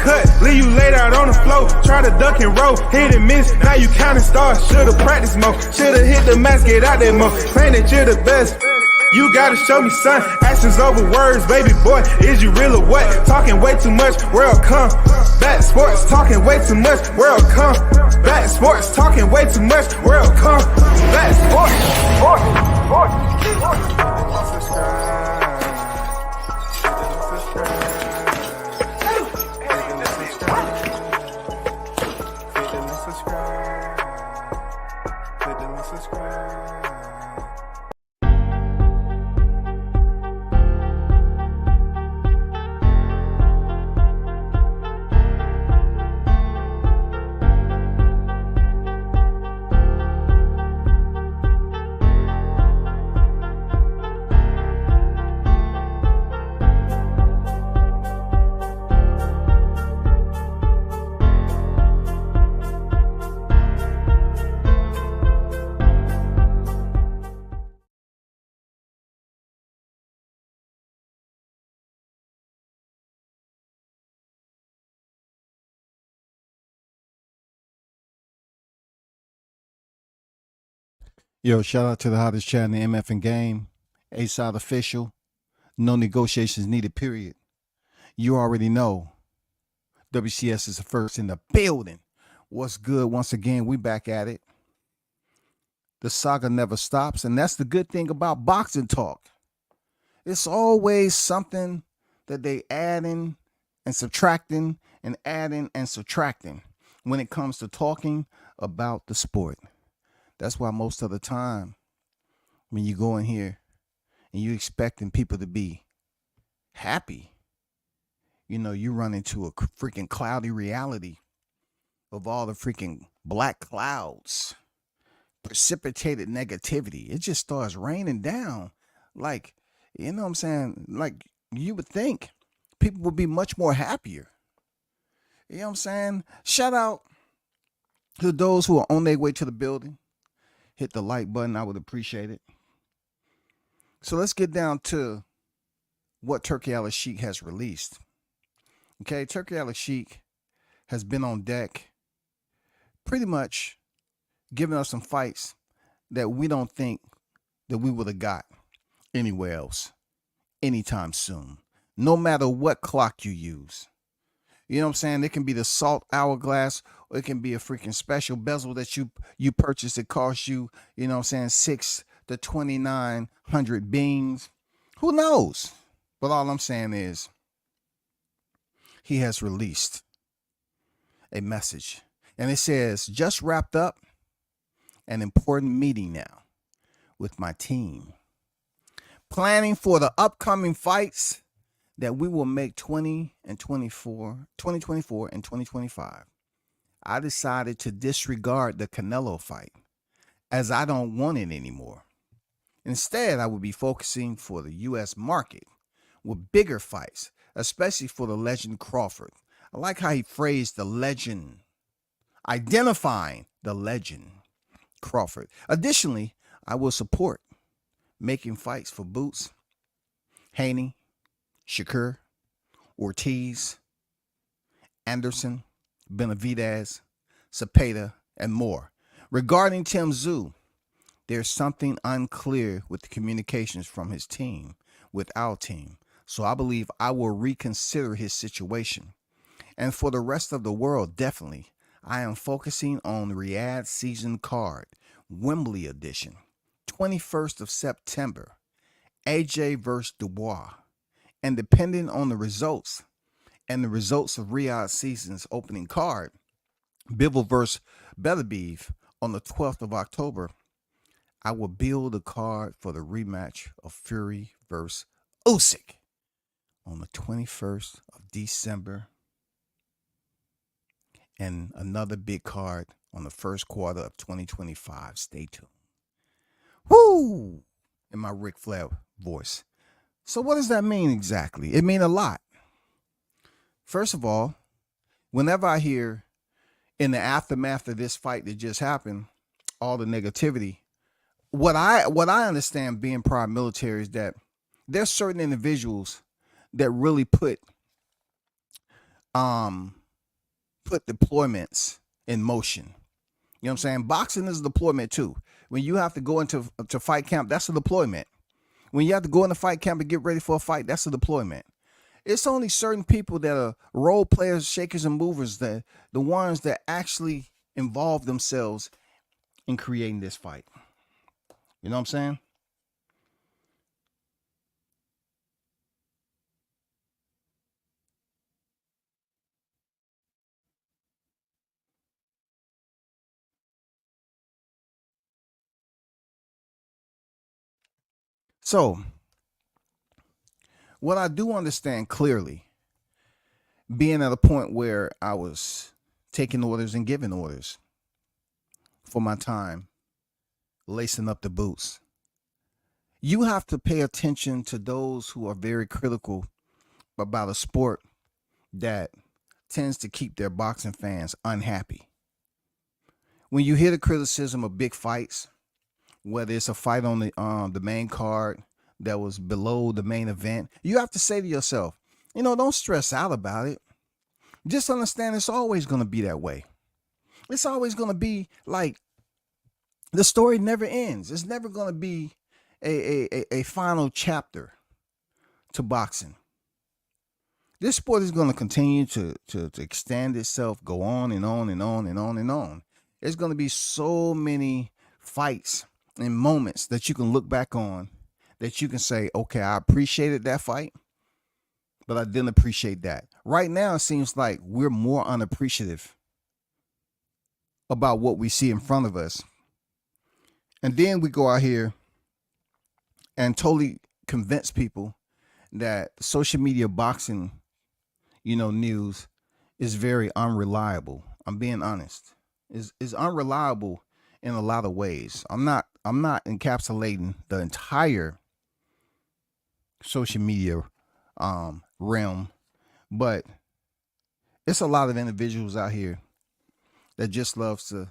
cut, leave you laid out on the floor. Try to duck and roll, hit and miss, now you counting stars. Should've practiced more, should've hit the mask, get out there more. Claim that you're the best. You gotta show me, son. Actions over words, baby boy. Is you real or what? Talking way too much, world come. Back sports, talking way too much, world come. Back sports, talking way too much, world come. Back Yo, shout out to the hottest chat in the MF and game. A-Side official. No negotiations needed, period. You already know. WCS is the first in the building. What's good? Once again, we back at it. The saga never stops, and that's the good thing about boxing talk. It's always something that they adding and subtracting and adding and subtracting when it comes to talking about the sport. That's why most of the time when you go in here and you expecting people to be happy, you know, you run into a freaking cloudy reality of all the freaking black clouds, precipitated negativity. It just starts raining down. Like, you know what I'm saying? Like, you would think people would be much more happier. You know what I'm saying? Shout out to those who are on their way to the building. Hit the like button. I would appreciate it. So let's get down to what Turki Alalshikh has released. Okay, Turki Alalshikh has been on deck pretty much giving us some fights that we don't think that we would have got anywhere else anytime soon, no matter what clock you use. You know what I'm saying? It can be the salt hourglass, or it can be a freaking special bezel that you purchase. It costs you, you know what I'm saying, 6 to 2,900 beans. Who knows? But all I'm saying is he has released a message. And it says, just wrapped up an important meeting now with my team. Planning for the upcoming fights that we will make 2024 and 2025. I decided to disregard the Canelo fight as I don't want it anymore. Instead, I will be focusing for the U.S. market with bigger fights, especially for the legend Crawford. I like how he phrased the legend, identifying the legend Crawford. Additionally, I will support making fights for Boots, Haney, Shakur, Ortiz, Anderson, Benavidez, Cepeda, and more. Regarding Tim Tszyu, there's something unclear with the communications from his team with our team, so I believe I will reconsider his situation. And for the rest of the world, definitely, I am focusing on Riyadh season card, Wembley edition, 21st of September, AJ versus Dubois. And depending on the results and the results of Riyadh season's opening card, Bivol versus Beterbiev on the 12th of October, I will build a card for the rematch of Fury versus Usyk on the 21st of December, and another big card on the first quarter of 2025. Stay tuned. Woo! In my Ric Flair voice. So what does that mean exactly? It means a lot. First of all, whenever I hear in the aftermath of this fight that just happened, all the negativity, what I understand being prior military is that there's certain individuals that really put um put deployments in motion. You know what I'm saying? Boxing is a deployment too. When you have to go into to fight camp, that's a deployment. When you have to go into fight camp and get ready for a fight, that's a deployment. It's only certain people that are role players, shakers, and movers, that the ones that actually involve themselves in creating this fight. You know what I'm saying? So, what I do understand clearly, being at a point where I was taking orders and giving orders for my time, lacing up the boots, you have to pay attention to those who are very critical about a sport that tends to keep their boxing fans unhappy. When you hear the criticism of big fights, whether it's a fight on the main card that was below the main event, you have to say to yourself, don't stress out about it. Just understand it's always going to be that way. It's always going to be like the story never ends. It's never going to be a final chapter to boxing. This sport is going to continue to extend itself, go on and on and on and on and on. There's going to be so many fights and moments that you can look back on that you can say, okay, I appreciated that fight, but I didn't appreciate that. Right now, it seems like we're more unappreciative about what we see in front of us. And then we go out here and totally convince people that social media boxing, news is very unreliable. I'm being honest. Is unreliable in a lot of ways. I'm not encapsulating the entire social media realm, but it's a lot of individuals out here that just loves to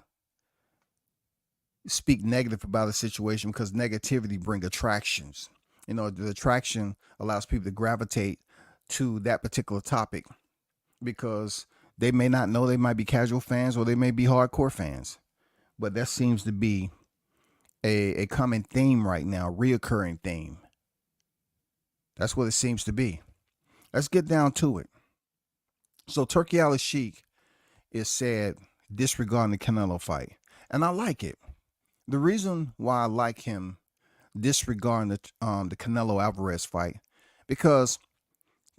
speak negative about a situation because negativity brings attractions. The attraction allows people to gravitate to that particular topic because they may not know, they might be casual fans or they may be hardcore fans. But that seems to be a common theme right now, reoccurring theme. That's what it seems to be. Let's get down to it. So Turki Alalshikh is said disregarding the Canelo fight. And I like it. The reason why I like him disregarding the Canelo Alvarez fight, because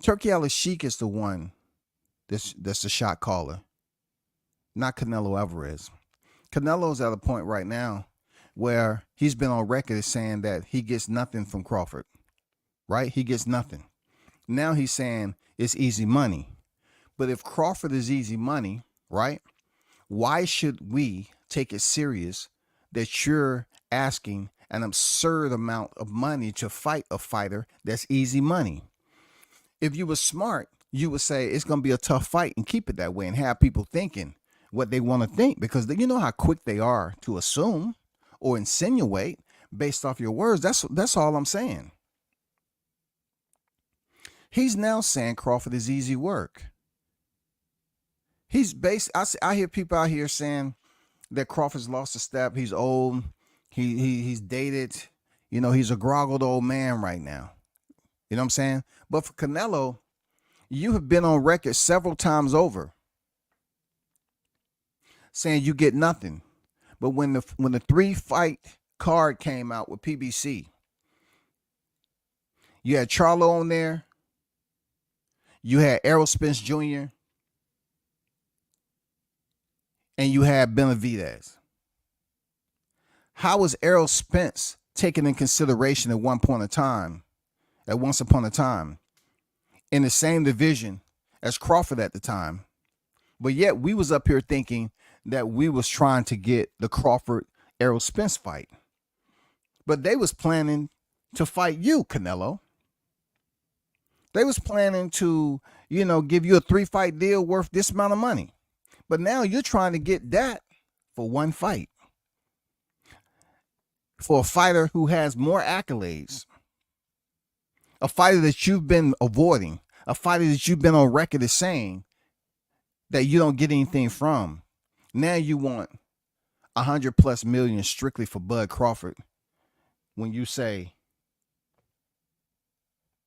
Turki Alalshikh is the one that's the shot caller, not Canelo Alvarez. Canelo's at a point right now where he's been on record as saying that he gets nothing from Crawford, right? He gets nothing. Now he's saying it's easy money. But if Crawford is easy money, right, why should we take it serious that you're asking an absurd amount of money to fight a fighter that's easy money? If you were smart, you would say it's going to be a tough fight and keep it that way and have people thinking what they want to think, because you know how quick they are to assume or insinuate based off your words. That's all I'm saying. He's now saying Crawford is easy work. I hear people out here saying that Crawford's lost a step. He's old. He's dated. He's a groggled old man right now. You know what I'm saying? But for Canelo, you have been on record several times over saying you get nothing. But when the 3-fight card came out with PBC, you had Charlo on there. You had Errol Spence Jr. and you had Benavidez. How was Errol Spence taken in consideration at once upon a time, in the same division as Crawford at the time? But yet we was up here thinking that we was trying to get the Crawford Errol Spence fight. But they was planning to fight you, Canelo. They was planning to, give you a 3-fight deal worth this amount of money. But now you're trying to get that for one fight. For a fighter who has more accolades. A fighter that you've been avoiding. A fighter that you've been on record as saying that you don't get anything from. Now you want 100+ million strictly for Bud Crawford when you say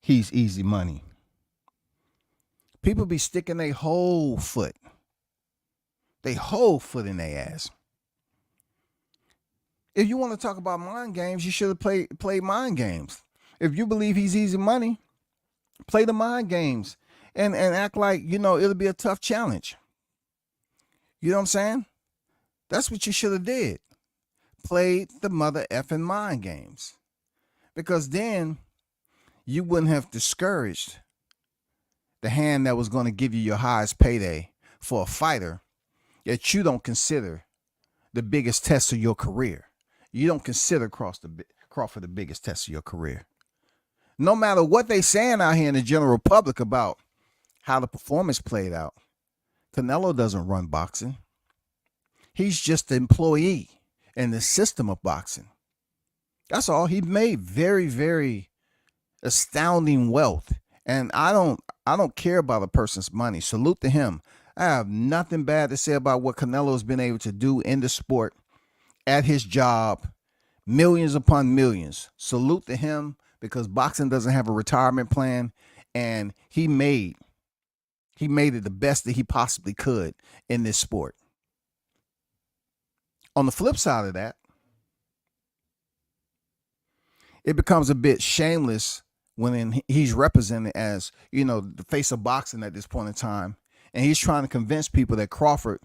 he's easy money. People be sticking their whole foot in their ass. If you want to talk about mind games, you should have played mind games. If you believe he's easy money, play the mind games and act like, it'll be a tough challenge. You know what I'm saying? That's what you should have did. Played the mother effing mind games. Because then you wouldn't have discouraged the hand that was going to give you your highest payday for a fighter that you don't consider the biggest test of your career. You don't consider Crawford the biggest test of your career. No matter what they saying out here in the general public about how the performance played out, Canelo doesn't run boxing. He's just the employee in the system of boxing. That's all. He made very, very astounding wealth. And I don't care about a person's money. Salute to him. I have nothing bad to say about what Canelo has been able to do in the sport, at his job, millions upon millions. Salute to him, because boxing doesn't have a retirement plan, and he made it the best that he possibly could in this sport. On the flip side of that, it becomes a bit shameless when he's represented as, the face of boxing at this point in time, and he's trying to convince people that Crawford,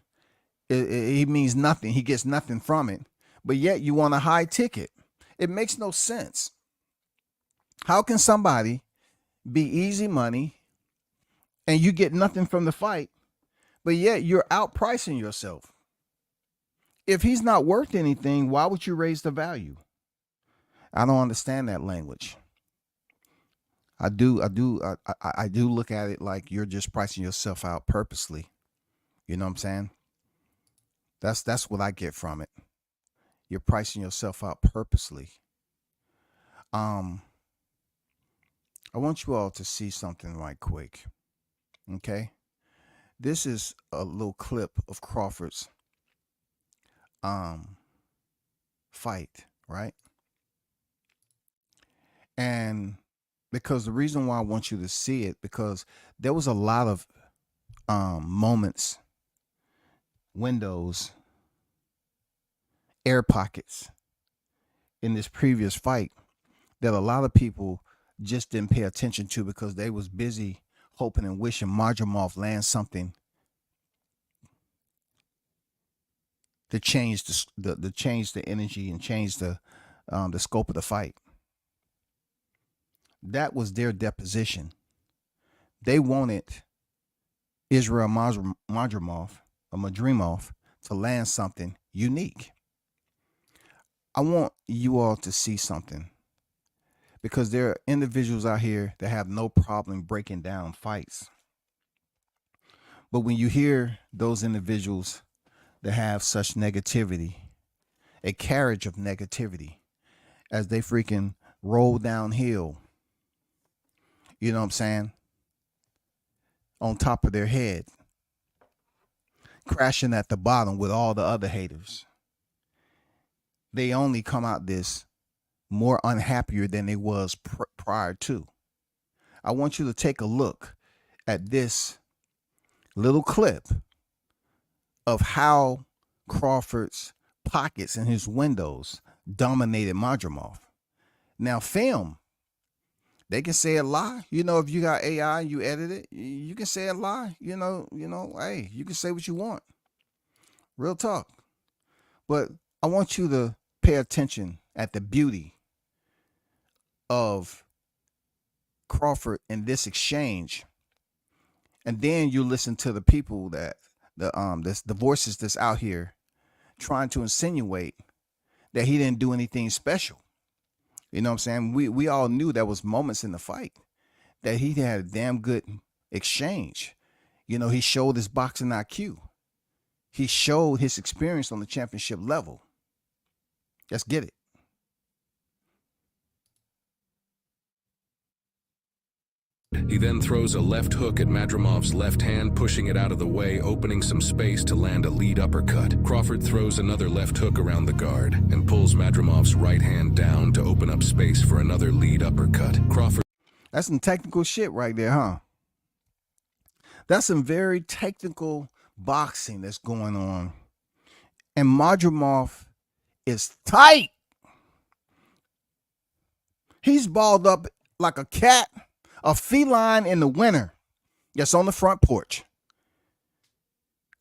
he means nothing. He gets nothing from it. But yet you want a high ticket. It makes no sense. How can somebody be easy money and you get nothing from the fight, but yet you're outpricing yourself? If he's not worth anything, why would you raise the value? I don't understand that language. I do look at it like you're just pricing yourself out purposely. You know what I'm saying? That's what I get from it. You're pricing yourself out purposely. I want you all to see something right quick. Okay? This is a little clip of Crawford's fight, right? And because the reason why I want you to see it, because there was a lot of moments, windows, air pockets in this previous fight that a lot of people just didn't pay attention to because they was busy hoping and wishing Madrimov lands something to change the energy and change the scope of the fight. That was their deposition. They wanted Israel Madrimov to land something unique. I want you all to see something, because there are individuals out here that have no problem breaking down fights. But when you hear those individuals that have such negativity, a carriage of negativity, as they freaking roll downhill, you know what I'm saying, on top of their head, crashing at the bottom with all the other haters, they only come out this more unhappier than they was prior to. I want you to take a look at this little clip of how Crawford's pockets and his windows dominated Madrimov. Now, film, they can say a lie. If you got AI and you edit it, you can say a lie. Hey, you can say what you want. Real talk. But I want you to pay attention at the beauty of Crawford in this exchange. And then you listen to the people that the voices that's out here trying to insinuate that he didn't do anything special. You know what I'm saying? We all knew there was moments in the fight that he had a damn good exchange. He showed his boxing IQ. He showed his experience on the championship level. Let's get it. He then throws a left hook at Madramov's left hand, pushing it out of the way, opening some space to land a lead uppercut. Crawford throws another left hook around the guard and pulls Madramov's right hand down to open up space for another lead uppercut. Crawford. That's some technical shit right there, huh? That's some very technical boxing that's going on. And Madrimov is tight. He's balled up like a cat, a feline in the winter that's on the front porch.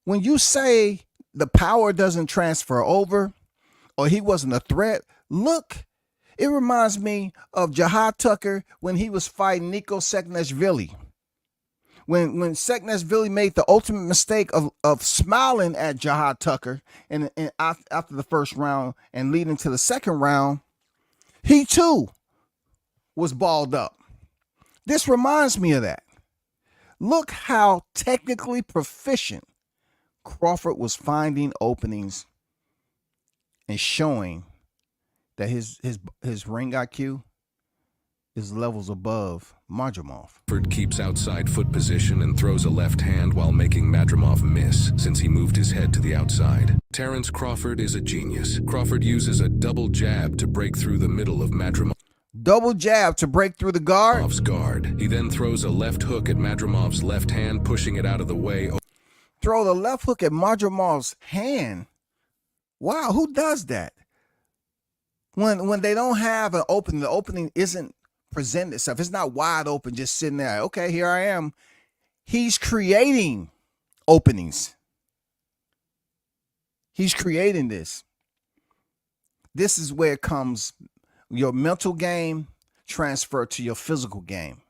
When you say the power doesn't transfer over or he wasn't a threat, look, it reminds me of Jihad Tucker when he was fighting Nico Seknashvili. When Seknashvili made the ultimate mistake of smiling at Jihad Tucker and after the first round and leading to the second round, he too was balled up. This reminds me of that. Look how technically proficient Crawford was finding openings and showing that his ring IQ is levels above Madrimov. Crawford keeps outside foot position and throws a left hand while making Madrimov miss since he moved his head to the outside. Terence Crawford is a genius. Crawford uses a double jab to break through the middle of Madrimov's double jab to break through the guard. He then throws a left hook at Madrimov's left hand, pushing it out of the way. Throw the left hook at Madrimov's hand. Wow, who does that? When they don't have an opening, the opening isn't presenting itself. It's not wide open, just sitting there. Okay, here I am. He's creating openings. He's creating this. This is where it comes. Your mental game transfer to your physical game.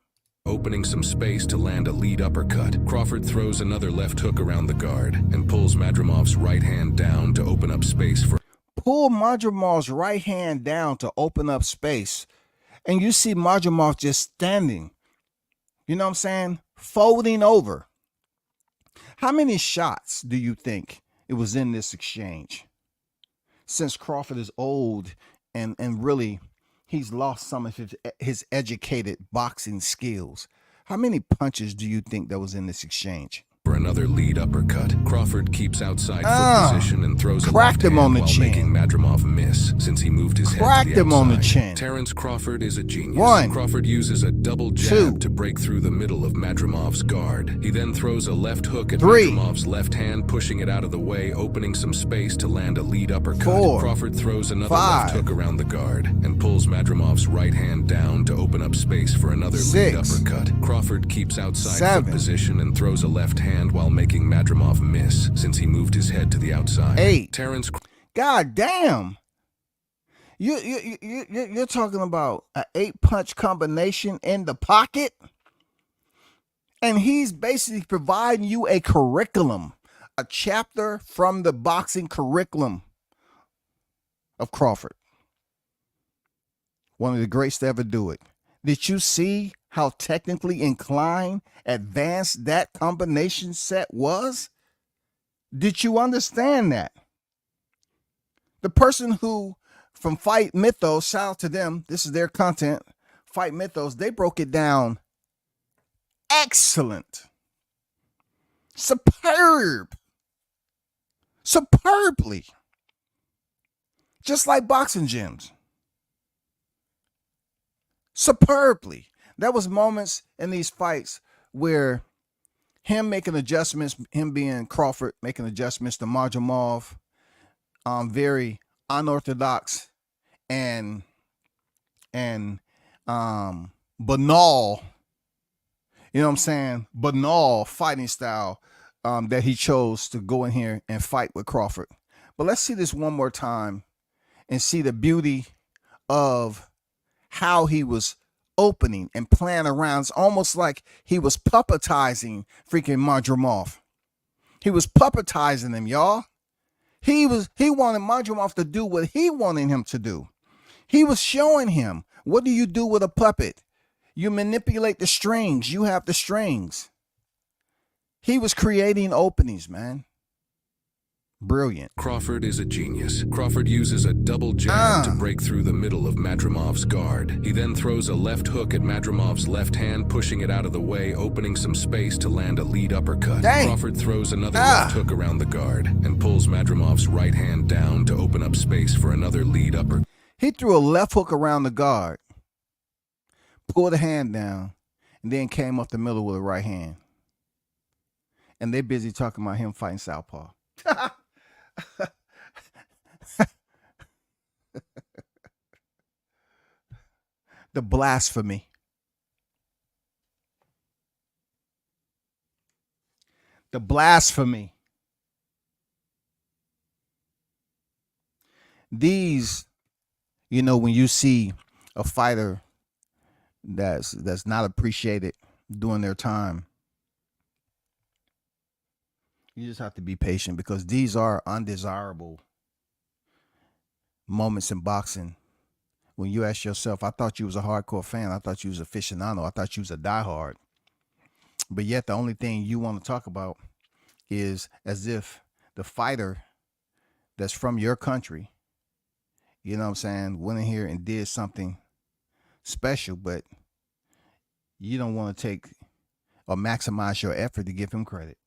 Opening some space to land a lead uppercut. Crawford throws another left hook around the guard and pulls Madrimov's right hand down to open up space for. Pull Madrimov's right hand down to open up space. And you see Madrimov just standing. You know what I'm saying? Folding over. How many shots do you think it was in this exchange? Since Crawford is old and really he's lost some of his educated boxing skills. How many punches do you think that was in this exchange? For another lead uppercut. Crawford keeps outside foot position and throws a left hand on the while chin. Making Madrimov miss since he moved his head to the outside. Him on the chin. Terence Crawford is a genius. One. Crawford uses a double jab to break through the middle of Madrimov's guard. He then throws a left hook at Madrimov's left hand, pushing it out of the way, opening some space to land a lead uppercut. Crawford throws another left hook around the guard and pulls Madrimov's right hand down to open up space for another lead uppercut. Crawford keeps outside foot position and throws a left hand while making Madrimov miss since he moved his head to the outside. 8. Terence. God damn. You're talking about an 8-punch combination in the pocket? And he's basically providing you a curriculum, a chapter from the boxing curriculum of Crawford. One of the greats to ever do it. Did you see how technically inclined, advanced that combination set was? Did you understand that? The person who, from Fight Mythos, shout out to them, this is their content, Fight Mythos, they broke it down excellent. Superbly. Just like boxing gyms. Superbly. There was moments in these fights where him making adjustments, him being Crawford, making adjustments to Madrimov, very unorthodox and banal, you know what I'm saying, banal fighting style that he chose to go in here and fight with Crawford. But let's see this one more time and see the beauty of how he was opening and playing around. It's almost like he was puppetizing freaking Madrimov. He was puppetizing him, y'all. He wanted Madrimov to do what he wanted him to do. He was showing him, what do you do with a puppet? You manipulate the strings. You have the strings. He was creating openings, man. Brilliant. Crawford is a genius. Crawford uses a double jab to break through the middle of Madramov's guard. He then throws a left hook at Madramov's left hand, pushing it out of the way, opening some space to land a lead uppercut. Dang. Crawford throws another left hook around the guard and pulls Madramov's right hand down to open up space for another lead uppercut. He threw a left hook around the guard, pulled the hand down, and then came up the middle with a right hand. And they're busy talking about him fighting southpaw. The blasphemy. The blasphemy. These, when you see a fighter that's not appreciated during their time, you just have to be patient, because these are undesirable moments in boxing. When you ask yourself, I thought you was a hardcore fan. I thought you was a aficionado. I thought you was a diehard. But yet the only thing you want to talk about is as if the fighter that's from your country, you know what I'm saying, went in here and did something special, but you don't want to take or maximize your effort to give him credit.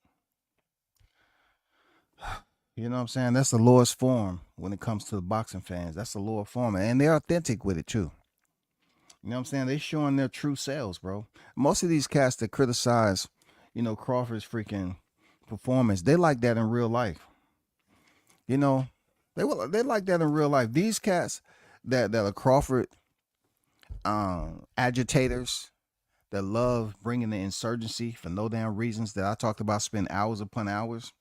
You know what I'm saying? That's the lowest form when it comes to the boxing fans. That's the lower form. And they're authentic with it too. You know what I'm saying? They're showing their true selves, bro. Most of these cats that criticize, Crawford's freaking performance, they like that in real life. They like that in real life. These cats that are Crawford agitators, that love bringing the insurgency for no damn reasons that I talked about, spend hours upon hours.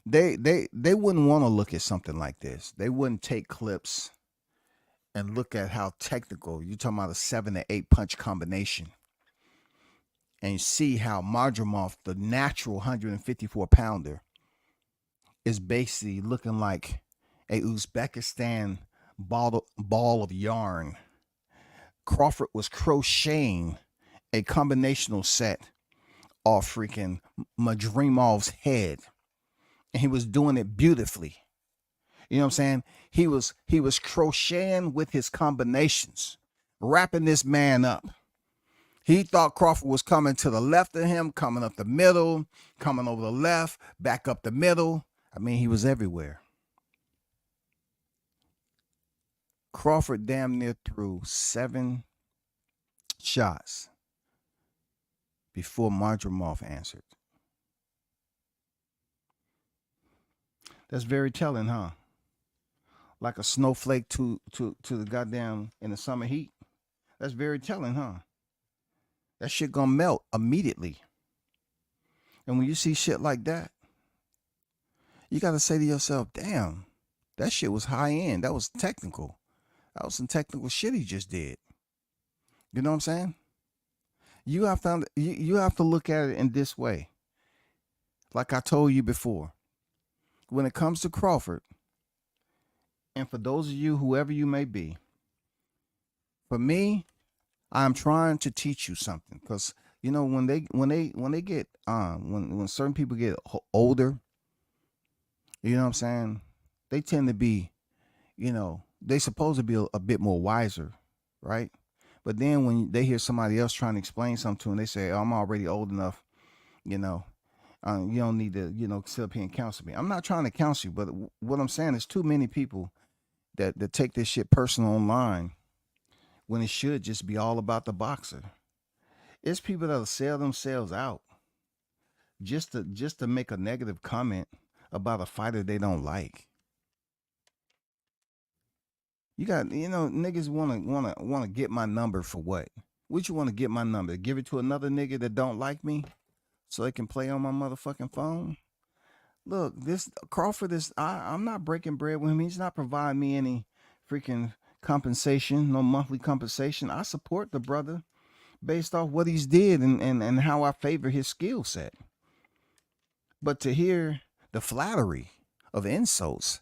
They wouldn't want to look at something like this. They wouldn't take clips and look at how technical, you're talking about a 7 to 8 punch combination, and see how Madrimov, the natural 154 pounder, is basically looking like a Uzbekistan ball of yarn. Crawford was crocheting a combinational set off freaking Madrimov's head. And he was doing it beautifully. You know what I'm saying? He was crocheting with his combinations, wrapping this man up. He thought Crawford was coming to the left of him, coming up the middle, coming over the left, back up the middle. I mean, he was everywhere. Crawford damn near threw 7 shots before Madrimov answered. That's very telling, huh? Like a snowflake to the goddamn in the summer heat. That's very telling, huh? That shit gonna melt immediately. And when you see shit like that, you gotta say to yourself, damn, that shit was high end. That was technical. That was some technical shit he just did. You know what I'm saying? You have to look at it in this way. Like I told you before. When it comes to Crawford, and for those of you, whoever you may be, for me, I'm trying to teach you something, because when certain people get older, you know what I'm saying, they tend to be, they supposed to be a bit more wiser, right? But then when they hear somebody else trying to explain something to them, they say, oh, I'm already old enough, you don't need to, sit up here and counsel me. I'm not trying to counsel you, but what I'm saying is too many people that take this shit personal online when it should just be all about the boxer. It's people that'll sell themselves out just to make a negative comment about a fighter they don't like. You got, niggas wanna get my number for what? What you want to get my number? Give it to another nigga that don't like me, so they can play on my motherfucking phone? Look, this Crawford is, I'm not breaking bread with him. He's not providing me any freaking compensation, no monthly compensation. I support the brother based off what he's did and how I favor his skill set. But to hear the flattery of insults,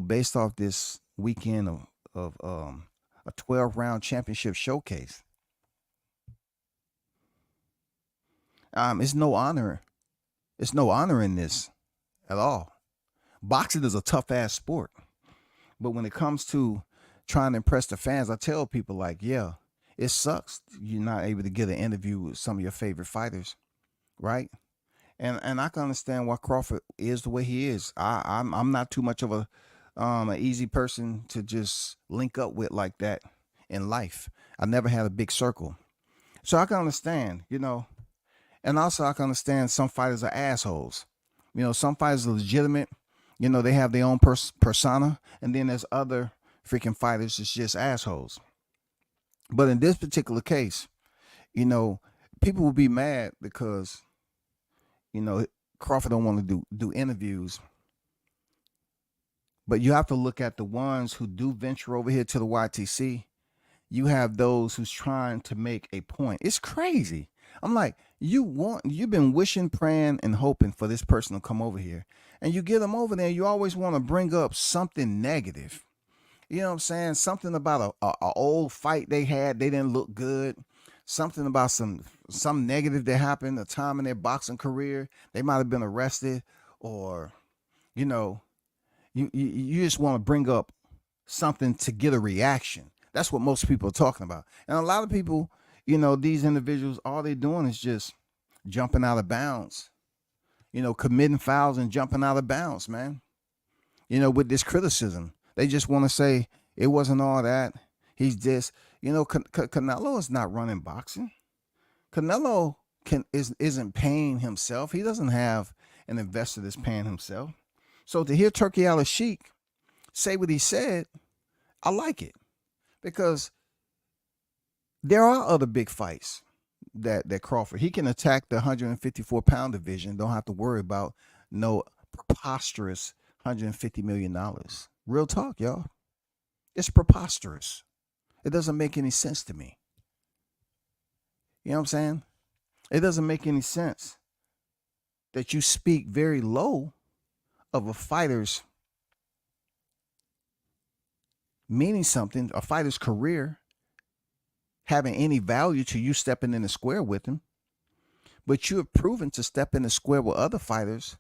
based off this weekend of a 12-round championship showcase, it's no honor. It's no honor in this at all. Boxing is a tough ass sport. But when it comes to trying to impress the fans, I tell people like, yeah, it sucks you're not able to get an interview with some of your favorite fighters, right? And I can understand why Crawford is the way he is. I'm not too much of an easy person to just link up with like that in life. I never had a big circle, so I can understand, and also I can understand some fighters are assholes. Some fighters are legitimate. They have their own persona, and then there's other freaking fighters that's just assholes. But in this particular case, people will be mad because Crawford don't want to do interviews. But you have to look at the ones who do venture over here to the YTC. You have those who's trying to make a point. It's crazy. I'm like, you've been wishing, praying, and hoping for this person to come over here. And you get them over there, you always want to bring up something negative. You know what I'm saying? Something about a old fight they had, they didn't look good. Something about some negative that happened, a time in their boxing career. They might have been arrested, or, you just want to bring up something to get a reaction. That's what most people are talking about. And a lot of people, these individuals, all they're doing is just jumping out of bounds, committing fouls and jumping out of bounds, man. With this criticism, they just want to say it wasn't all that. He's this, Canelo is not running boxing. Canelo isn't paying himself. He doesn't have an investor that's paying himself. So to hear Turki Alalshikh say what he said, I like it, because there are other big fights that Crawford, he can attack the 154-pound division. Don't have to worry about no preposterous $150 million. Real talk, y'all. It's preposterous. It doesn't make any sense to me. You know what I'm saying? It doesn't make any sense that you speak very low of a fighter's meaning something, a fighter's career having any value to you stepping in the square with him. But you have proven to step in the square with other fighters,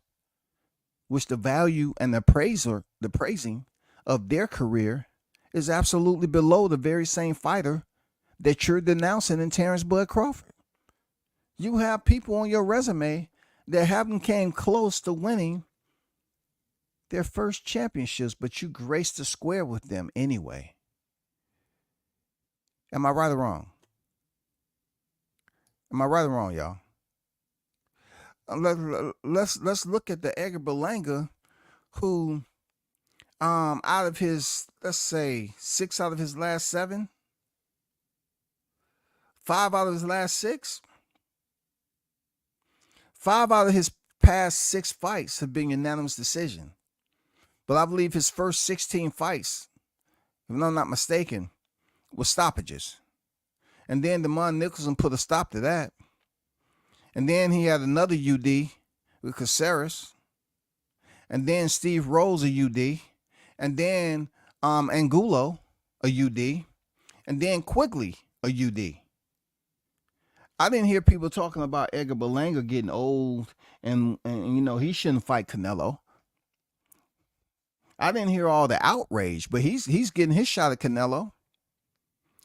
which the value and the praising of their career is absolutely below the very same fighter that you're denouncing in Terrence Bud Crawford. You have people on your resume that haven't came close to winning their first championships, but you graced the square with them anyway. Am I right or wrong? Am I right or wrong, y'all? Let's look at the Edgar Berlanga, who out of his, let's say, 6 out of his last 7, 5 out of his last 6, 5 out of his past 6 fights have been unanimous decision. But I believe his first 16 fights, if I'm not mistaken, were stoppages. And then Demond Nicholson put a stop to that. And then he had another UD with Caceres. And then Steve Rose, a UD. And then Angulo, a UD. And then Quigley, a UD. I didn't hear people talking about Edgar Berlanga getting old and he shouldn't fight Canelo. I didn't hear all the outrage, but he's getting his shot at Canelo.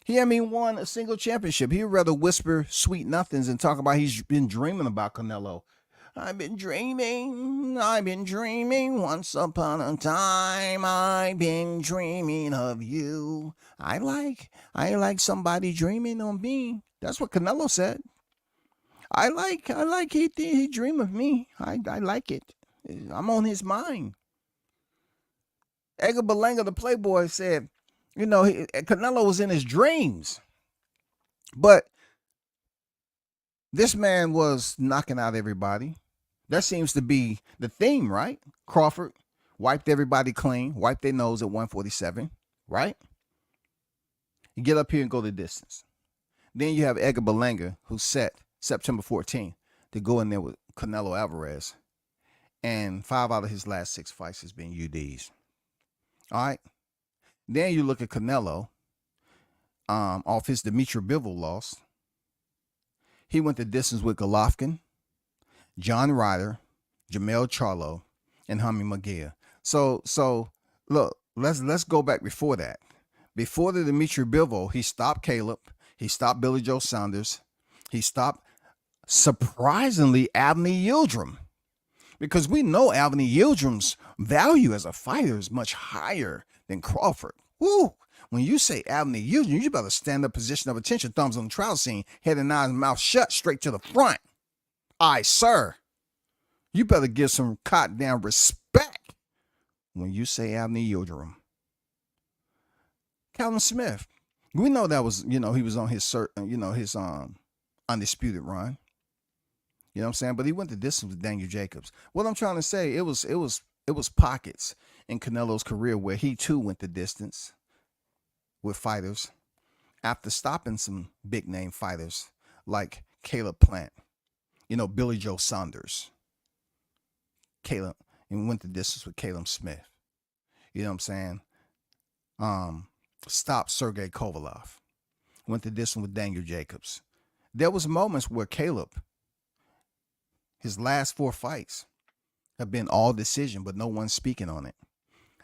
He hasn't even won a single championship. He'd rather whisper sweet nothings and talk about he's been dreaming about Canelo. I've been dreaming once upon a time. I've been dreaming of you. I like somebody dreaming on me. That's what Canelo said. I like he dream of me. I like it. I'm on his mind. Edgar Berlanga, the Playboy, said, Canelo was in his dreams. But this man was knocking out everybody. That seems to be the theme, right? Crawford wiped everybody clean, wiped their nose at 147, right? You get up here and go the distance. Then you have Edgar Berlanga, who's set September 14th to go in there with Canelo Alvarez. And 5 out of his last 6 fights has been UDs. All right. Then you look at Canelo, off his Dimitri Bivol loss. He went the distance with Golovkin, John Ryder, Jamel Charlo, and Jaime Munguia. So look, let's go back before that. Before the Dimitri Bivol, he stopped Caleb. He stopped Billy Joe Saunders. He stopped, surprisingly, Avni Yildirim. Because we know Avni Yildirim's value as a fighter is much higher than Crawford. Woo! When you say Avni Yildirim, you better stand up, position of attention, thumbs on the trial scene, head and eyes, mouth shut, straight to the front. Aye, sir. You better give some goddamn respect when you say Avni Yildirim. Calvin Smith, we know that was, he was on his undisputed run. You know what I'm saying? But he went the distance with Daniel Jacobs. What I'm trying to say, it was pockets in Canelo's career where he too went the distance with fighters after stopping some big name fighters like Caleb Plant, Billy Joe Saunders. Caleb, and went the distance with Caleb Smith. You know what I'm saying? Stopped Sergey Kovalev. Went the distance with Daniel Jacobs. There was moments where Caleb, his last 4 fights have been all decision, but no one's speaking on it.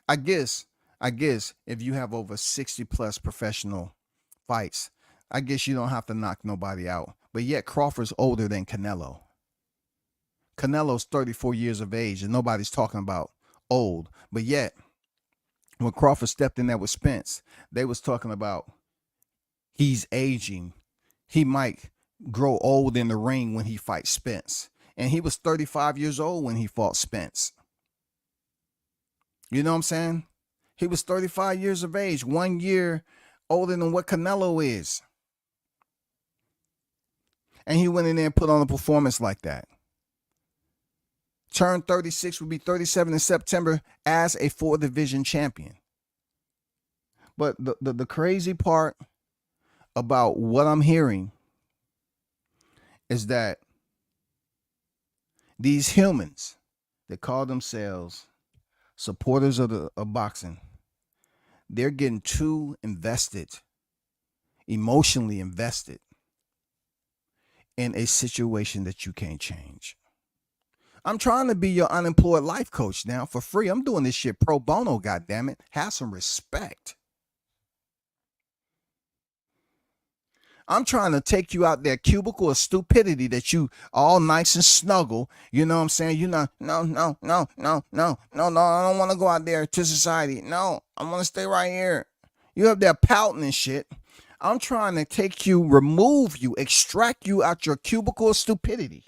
I guess if you have over 60 plus professional fights, I guess you don't have to knock nobody out. But yet Crawford's older than Canelo. Canelo's 34 years of age and nobody's talking about old. But yet, when Crawford stepped in there with Spence, they was talking about he's aging. He might grow old in the ring when he fights Spence. And he was 35 years old when he fought Spence. You know what I'm saying? He was 35 years of age, 1 year older than what Canelo is. And he went in there and put on a performance like that. Turned 36, would be 37 in September as a 4-division champion. But the crazy part about what I'm hearing is that these humans that call themselves supporters of boxing, they're getting too invested, emotionally invested in a situation that you can't change. I'm trying to be your unemployed life coach now for free. I'm doing this shit pro bono, goddammit. Have some respect. I'm trying to take you out that cubicle of stupidity that you all nice and snuggle. You know what I'm saying? You know, no, I don't want to go out there to society. No, I want to stay right here. You have that pouting and shit. I'm trying to take you, remove you, extract you out your cubicle of stupidity,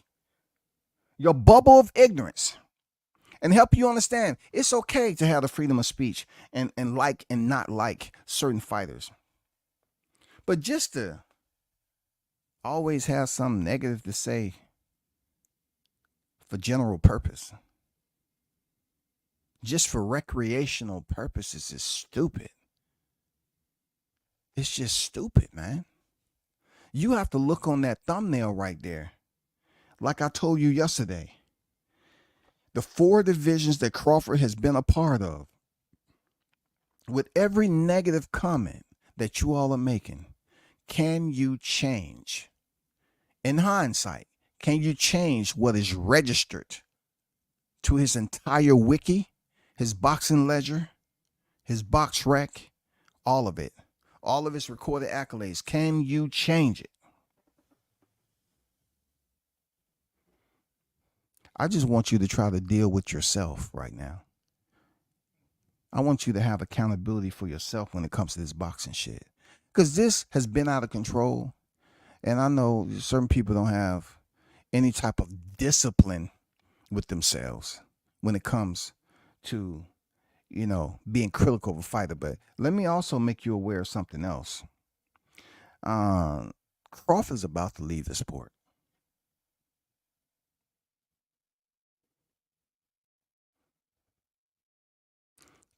your bubble of ignorance, and help you understand it's okay to have the freedom of speech and like and not like certain fighters. But just to always have something negative to say for general purpose, just for recreational purposes, is stupid. It's just stupid, man. You have to look on that thumbnail right there. Like I told you yesterday, the 4 divisions that Crawford has been a part of, with every negative comment that you all are making, can you change? In hindsight, can you change what is registered to his entire wiki, his boxing ledger, his box rec, all of it, all of his recorded accolades? Can you change it? I just want you to try to deal with yourself right now. I want you to have accountability for yourself when it comes to this boxing shit. Because this has been out of control. And I know certain people don't have any type of discipline with themselves when it comes to, being critical of a fighter. But let me also make you aware of something else. Crawford's about to leave the sport.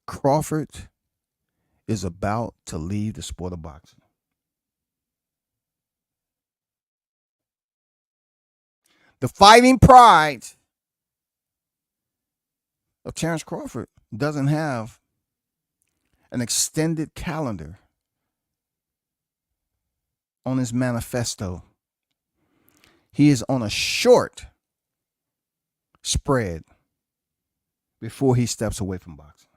Crawford is about to leave the sport of boxing. The fighting pride of Terrence Crawford doesn't have an extended calendar on his manifesto. He is on a short spread before he steps away from boxing.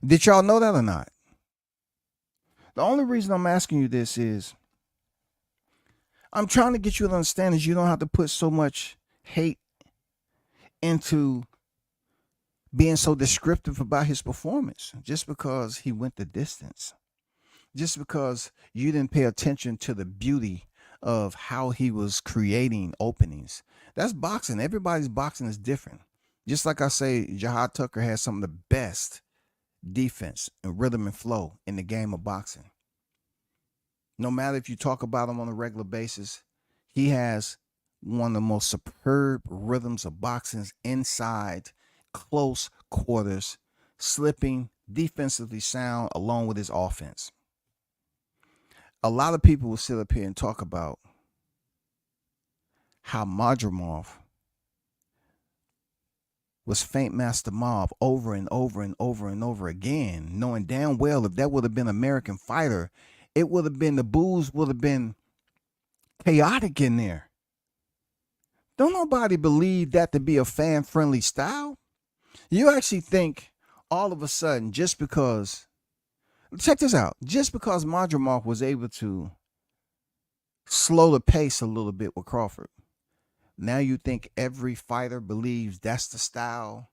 Did y'all know that or not? The only reason I'm asking you this is I'm trying to get you to understand is you don't have to put so much hate into being so descriptive about his performance just because he went the distance. Just because you didn't pay attention to the beauty of how he was creating openings. That's boxing. Everybody's boxing is different. Just like I say, Jahad Tucker has some of the best defense and rhythm and flow in the game of boxing. No matter if you talk about him on a regular basis, he has one of the most superb rhythms of boxing inside close quarters, slipping, defensively sound, along with his offense. A lot of people will sit up here and talk about how Madrimov was Faint Master Mob over and over and over and over again, knowing damn well if that would have been an American fighter, it would have been, the booze would have been chaotic in there. Don't nobody believe that to be a fan-friendly style. You actually think all of a sudden, just because, check this out, just because Madrimov was able to slow the pace a little bit with Crawford, now you think every fighter believes that's the style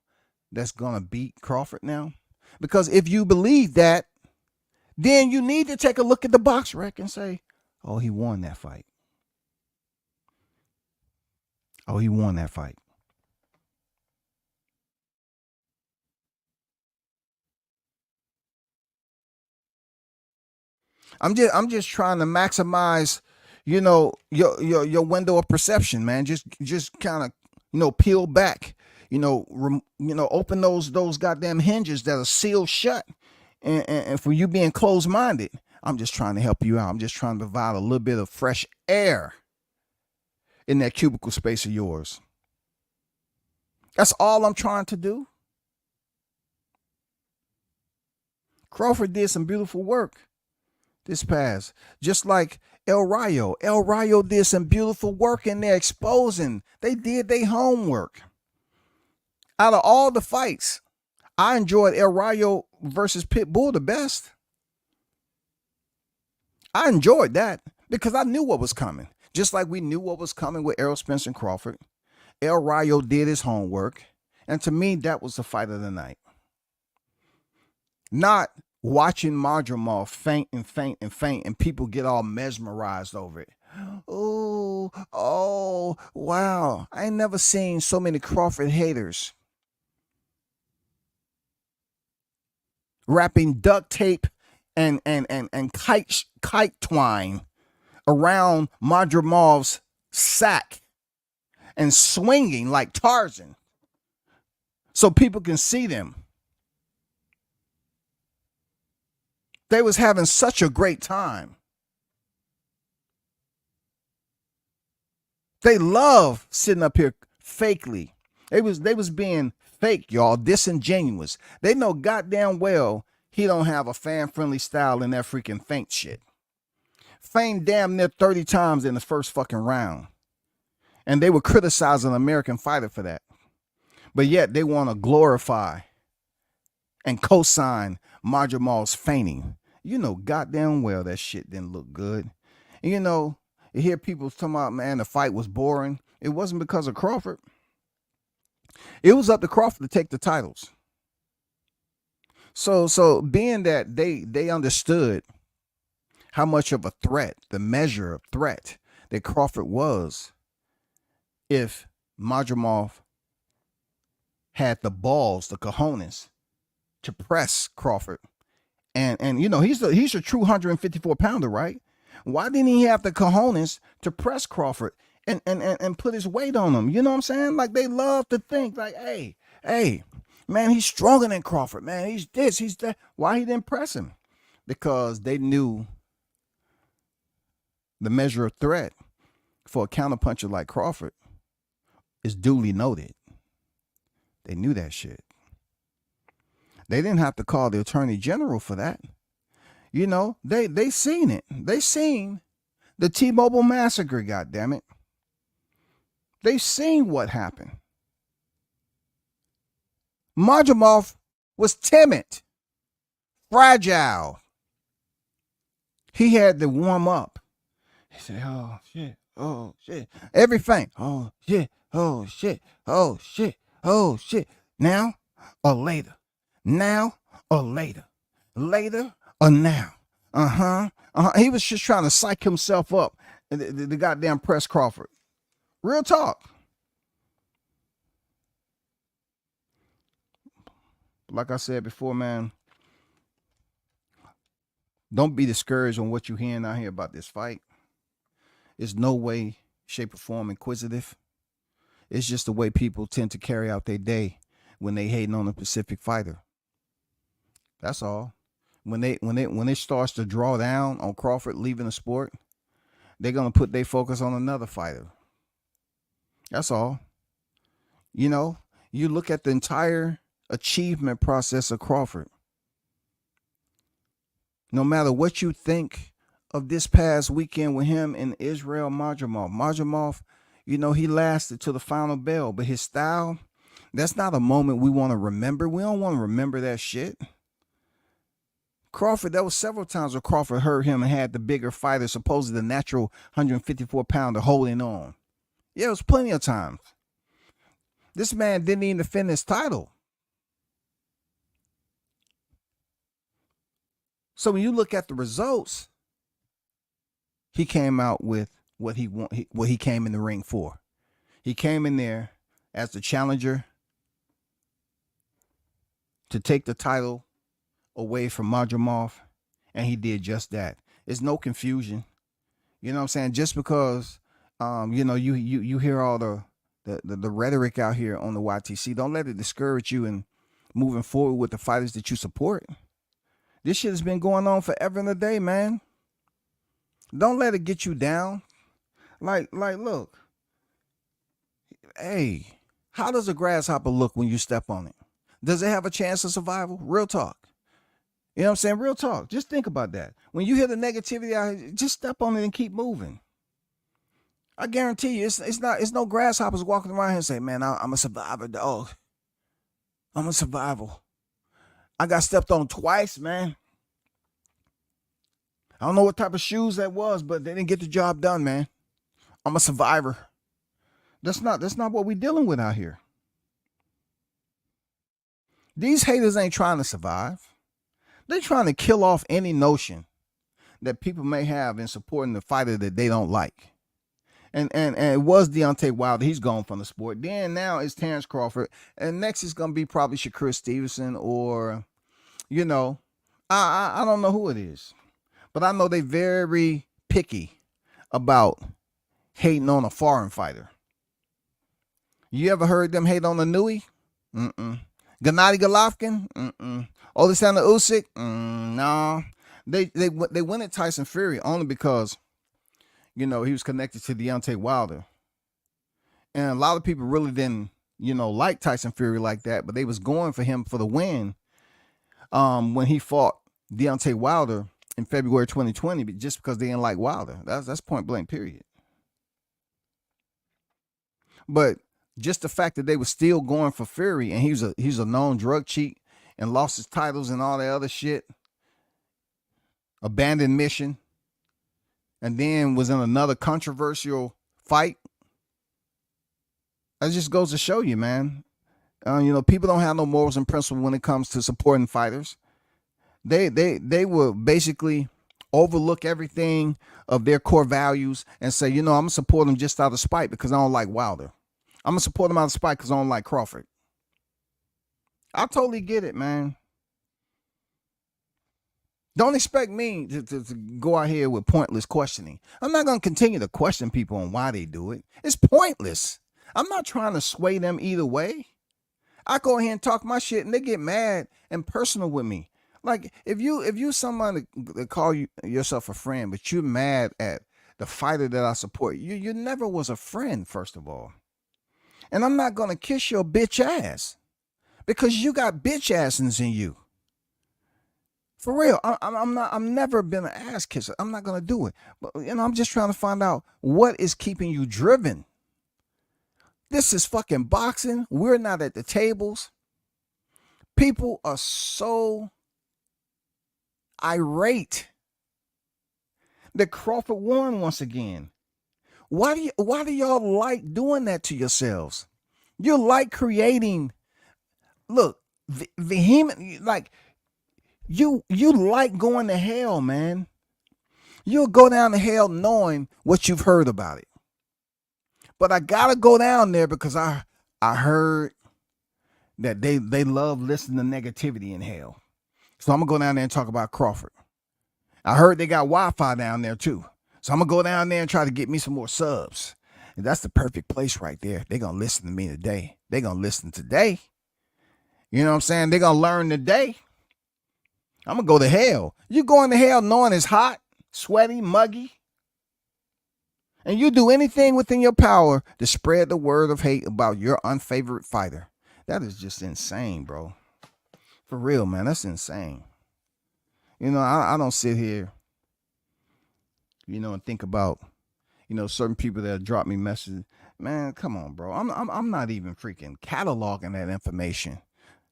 that's going to beat Crawford now? Because if you believe that, then you need to take a look at the box rec and say, oh, he won that fight. Oh, he won that fight. I'm just trying to maximize, your window of perception, man. Just kind of, peel back, open those goddamn hinges that are sealed shut, and for you being closed-minded. I'm just trying to help you out. I'm just trying to provide a little bit of fresh air in that cubicle space of yours. That's all I'm trying to do. Crawford did some beautiful work this past, just like El Rayo. El Rayo did some beautiful work in there exposing. They did their homework. Out of all the fights, I enjoyed El Rayo versus Pitbull the best. I enjoyed that because I knew what was coming. Just like we knew what was coming with Errol Spence and Crawford. El Rayo did his homework. And to me, that was the fight of the night. Not watching Madrimov faint and people get all mesmerized over it. Oh, wow. I ain't never seen so many Crawford haters wrapping duct tape and kite twine around Madrimov's sack and swinging like Tarzan so people can see them. They was having such a great time. They love sitting up here fakely. They was being fake, y'all, disingenuous. They know goddamn well he don't have a fan-friendly style in that freaking faint shit. Feigned damn near 30 times in the first fucking round. And they were criticizing an American fighter for that. But yet they want to glorify and co-sign Madrimov's fainting. You know goddamn well that shit didn't look good. And you hear people talking about, man, the fight was boring. It wasn't because of Crawford. It was up to Crawford to take the titles. So being that they understood how much of a threat, the measure of threat that Crawford was, if Madrimov had the balls, the cojones, to press Crawford. And he's a true 154 pounder, right? Why didn't he have the cojones to press Crawford and put his weight on him? You know what I'm saying? Like, they love to think like, hey, man, he's stronger than Crawford, man. He's this, he's that. Why he didn't press him? Because they knew the measure of threat for a counterpuncher like Crawford is duly noted. They knew that shit. They didn't have to call the attorney general for that. They seen it. They seen the T-Mobile massacre, goddammit. They seen what happened. Majumov was timid, fragile. He had to warm up. He said, oh, shit, oh, shit. Every feint, oh, shit, oh, shit, oh, shit, oh, shit. Now or later. Now or later. Later or now. He was just trying to psych himself up. The goddamn press Crawford. Real talk. Like I said before, man, don't be discouraged on what you're hearing out here about this fight. It's no way, shape, or form inquisitive. It's just the way people tend to carry out their day when they hating on a Pacific fighter. That's all. When it starts to draw down on Crawford leaving the sport, they're gonna put their focus on another fighter. That's all. You know, you look at the entire achievement process of Crawford. No matter what you think of this past weekend with him and Israel Majumov, you know, he lasted to the final bell, but his style, that's not a moment we want to remember. We don't want to remember that shit. Crawford, there was several times where Crawford hurt him and had the bigger fighter, supposedly the natural 154-pounder, holding on. Yeah, it was plenty of times. This man didn't even defend his title. So when you look at the results, he came out with what he came in the ring for. He came in there as the challenger to take the title away from Majumov, and he did just that. There's no confusion. You know what I'm saying? Just because you know, you hear all the rhetoric out here on the YTC, don't let it discourage you in moving forward with the fighters that you support. This shit has been going on forever and a day, man. Don't let it get you down. Like, look. Hey, how does a grasshopper look when you step on it? Does it have a chance of survival? Real talk. You know what I'm saying? Real talk. Just think about that. When you hear the negativity out here, just step on it and keep moving. I guarantee you, it's no grasshoppers walking around here and say, man, I'm a survivor, dog. I'm a survivor. I got stepped on twice, man. I don't know what type of shoes that was, but they didn't get the job done, man. I'm a survivor. That's not what we're dealing with out here. These haters ain't trying to survive. They're trying to kill off any notion that people may have in supporting the fighter that they don't like. And it was Deontay Wilder. He's gone from the sport. Then now it's Terrence Crawford. And next is going to be probably Shakur Stevenson or, you know, I don't know who it is. But I know they very picky about hating on a foreign fighter. You ever heard them hate on a Nui? Gennady Golovkin? Alexander Usyk? No. They went at Tyson Fury only because, you know, he was connected to Deontay Wilder. And a lot of people really didn't, you know, like Tyson Fury like that, but they was going for him for the win when he fought Deontay Wilder in February 2020, but just because they didn't like Wilder. That's point blank, period. But just the fact that they were still going for Fury, and he's a known drug cheat and lost his titles and all that other shit, abandoned mission, and then was in another controversial fight. That just goes to show you, man. You know, people don't have no morals and principles when it comes to supporting fighters. They will basically overlook everything of their core values and say, you know, I'm going to support them just out of spite because I don't like Wilder. I'm going to support them out of spite because I don't like Crawford. I totally get it, man. Don't expect me to go out here with pointless questioning. I'm not going to continue to question people on why they do it. It's pointless. I'm not trying to sway them either way. I go ahead and talk my shit and they get mad and personal with me. Like if you someone that call yourself a friend, but you're mad at the fighter that I support, you never was a friend, first of all. And I'm not going to kiss your bitch ass because you got bitch assness in you. For real, I'm never been an ass kisser. I'm not going to do it. But, you know, I'm just trying to find out what is keeping you driven. This is fucking boxing. We're not at the tables. People are so irate that Crawford won once again. Why do y'all like doing that to yourselves? You like creating, look, vehement, like you like going to hell, man. You'll go down to hell knowing what you've heard about it. But I gotta go down there because I heard that they love listening to negativity in hell. So I'm gonna go down there and talk about Crawford. I heard they got Wi-Fi down there too. So I'm gonna go down there and try to get me some more subs. And that's the perfect place right there. They're gonna listen to me today. They're gonna listen today. You know what I'm saying? They're gonna learn today. I'm gonna go to hell. You going to hell knowing it's hot, sweaty, muggy. And you do anything within your power to spread the word of hate about your unfavorite fighter. That is just insane, bro. For real, man. That's insane. You know, I don't sit here, you know, and think about, you know, certain people that drop me messages. Man, come on, bro. I'm not even freaking cataloging that information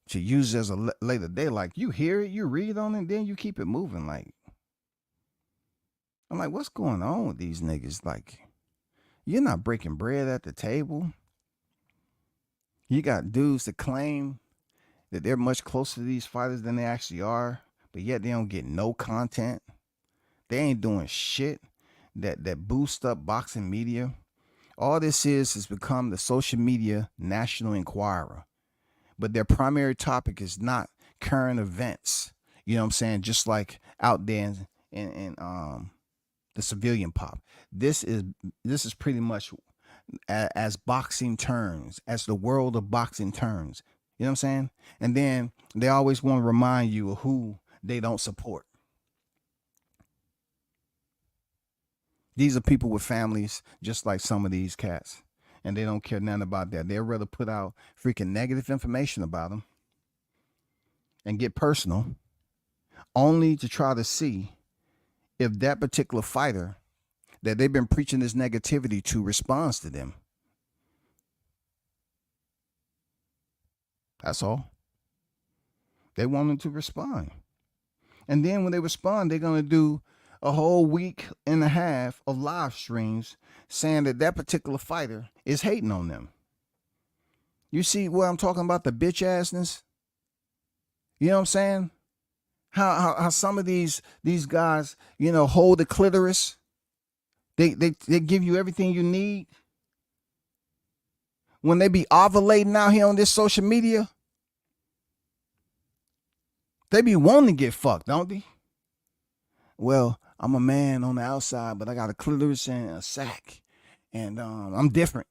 to use as a later day. Like, you hear it, you read on it, and then you keep it moving. Like, I'm like, what's going on with these niggas? Like, you're not breaking bread at the table. You got dudes that claim that they're much closer to these fighters than they actually are, but yet they don't get no content. They ain't doing shit that boost up boxing media. All this has become the social media National Enquirer. But their primary topic is not current events. You know what I'm saying? Just like out there in the civilian pop. This is pretty much as boxing turns, as the world of boxing turns. You know what I'm saying? And then they always want to remind you of who they don't support. These are people with families just like some of these cats. And they don't care nothing about that. They'd rather put out freaking negative information about them and get personal, only to try to see if that particular fighter that they've been preaching this negativity to responds to them. That's all. They want them to respond. And then when they respond, they're going to do a whole week and a half of live streams saying that particular fighter is hating on them. You see what I'm talking about, the bitch assness? You know what I'm saying? How some of these guys, you know, hold the clitoris. They give you everything you need. When they be ovulating out here on this social media, they be wanting to get fucked, don't they? Well, I'm a man on the outside, but I got a clitoris and a sack. And I'm different.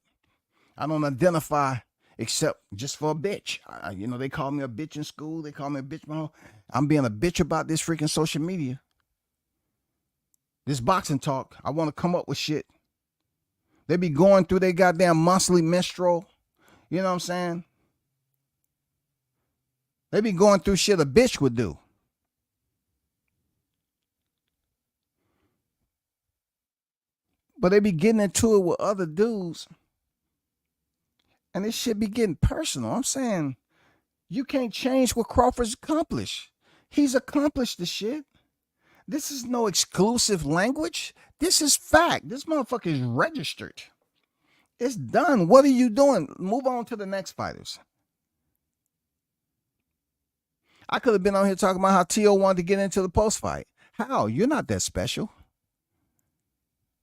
I don't identify except just for a bitch. You know, they call me a bitch in school. They call me a bitch. I'm being a bitch about this freaking social media. This boxing talk. I want to come up with shit. They be going through their goddamn monthly menstrual. You know what I'm saying? They be going through shit a bitch would do. But they be getting into it with other dudes. And this shit be getting personal. I'm saying, you can't change what Crawford's accomplished. He's accomplished the shit. This is no exclusive language. This is fact. This motherfucker is registered. It's done. What are you doing? Move on to the next fighters. I could have been on here talking about how T.O. wanted to get into the post fight. How? You're not that special.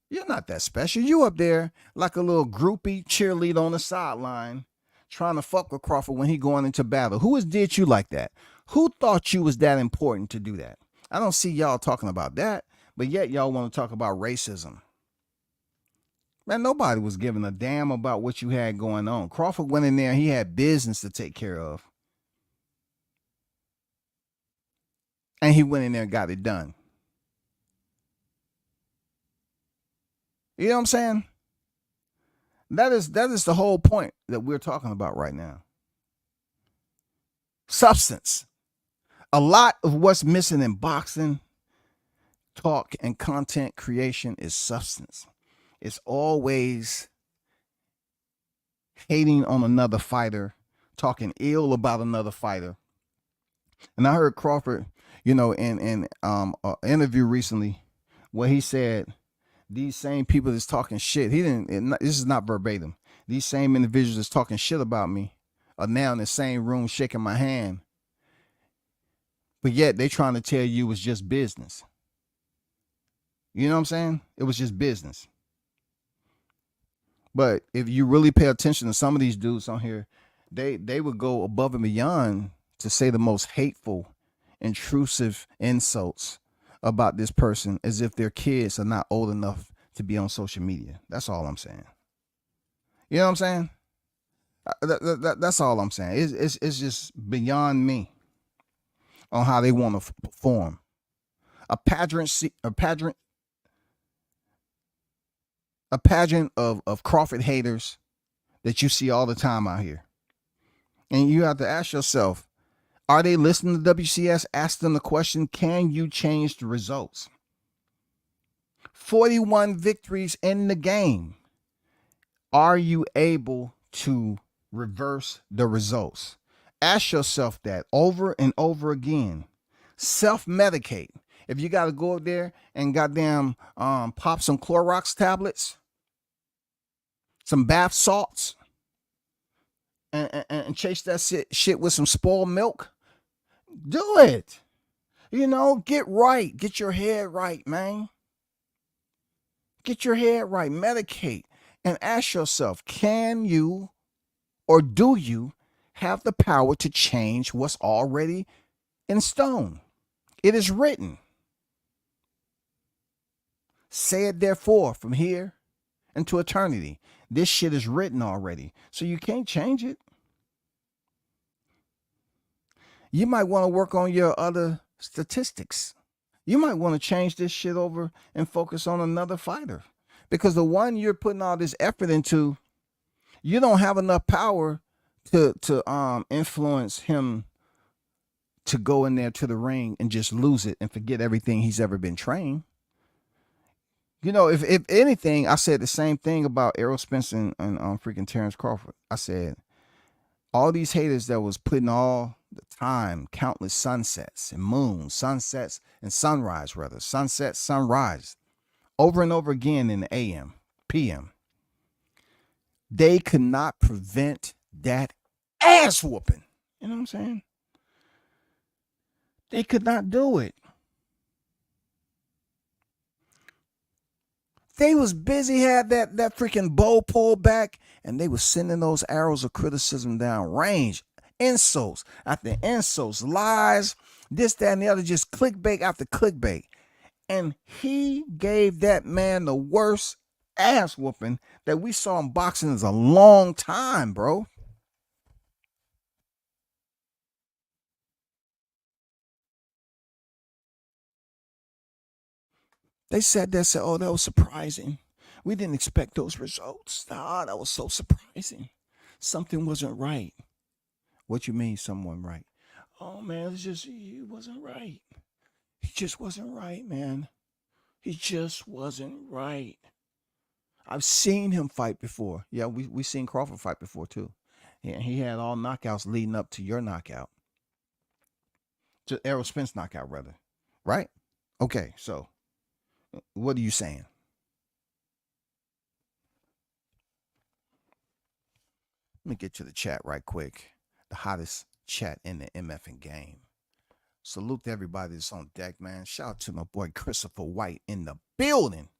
You're not that special. You up there like a little groupie cheerleader on the sideline trying to fuck with Crawford when he going into battle. Who did you like that? Who thought you was that important to do that? I don't see y'all talking about that, but yet y'all want to talk about racism. Man, nobody was giving a damn about what you had going on. Crawford went in there and he had business to take care of. And he went in there and got it done. You know what I'm saying? That is the whole point that we're talking about right now. Substance. A lot of what's missing in boxing, talk, and content creation is substance. It's always hating on another fighter, talking ill about another fighter, And I heard Crawford, in an interview recently where he said these same people that's talking shit, this is not verbatim. These same individuals that's talking shit about me are now in the same room shaking my hand. But yet they trying to tell you it's just business. You know what I'm saying? It was just business. But if you really pay attention to some of these dudes on here, they would go above and beyond to say the most hateful, intrusive insults about this person as if their kids are not old enough to be on social media. That's all I'm saying. You know what I'm saying? That's all I'm saying. It's just beyond me on how they want to perform. A pageant of Crawford haters that you see all the time out here. And you have to ask yourself, are they listening to WCS? Ask them the question, can you change the results? 41 victories in the game. Are you able to reverse the results? Ask yourself that over and over again. Self-medicate. If you got to go up there and goddamn pop some Clorox tablets, some bath salts, and chase that shit with some spoiled milk, do it. Get right. Get your head right, man. Get your head right. Medicate. And ask yourself, can you or do you have the power to change what's already in stone? It is written. Say it therefore from here into eternity. This shit is written already, so you can't change it. You might want to work on your other statistics. You might want to change this shit over and focus on another fighter, because the one you're putting all this effort into, you don't have enough power to influence him to go in there to the ring and just lose it and forget everything he's ever been trained. If anything, I said the same thing about Errol Spence and freaking Terrence Crawford. I said, all these haters that was putting all the time, countless sunsets and moons, sunsets and sunrise, sunset, sunrise, over and over again in the AM, PM. They could not prevent that ass whooping. You know what I'm saying? They could not do it. They was busy, had that freaking bow pulled back, and they was sending those arrows of criticism down range. Insults after insults, lies, this, that, and the other, just clickbait after clickbait. And he gave that man the worst ass whooping that we saw in boxing in a long time, bro. They said, oh, that was surprising. We didn't expect those results. Ah, that was so surprising. Something wasn't right. What you mean, someone right? Oh, man, he wasn't right. He just wasn't right, man. He just wasn't right. I've seen him fight before. Yeah, we seen Crawford fight before, too. Yeah, he had all knockouts leading up to your knockout. To Errol Spence knockout, rather. Right? Okay, so what are you saying? Let me get to the chat right quick. The hottest chat in the MFing game. Salute to everybody that's on deck, man. Shout out to my boy Christopher White in the building.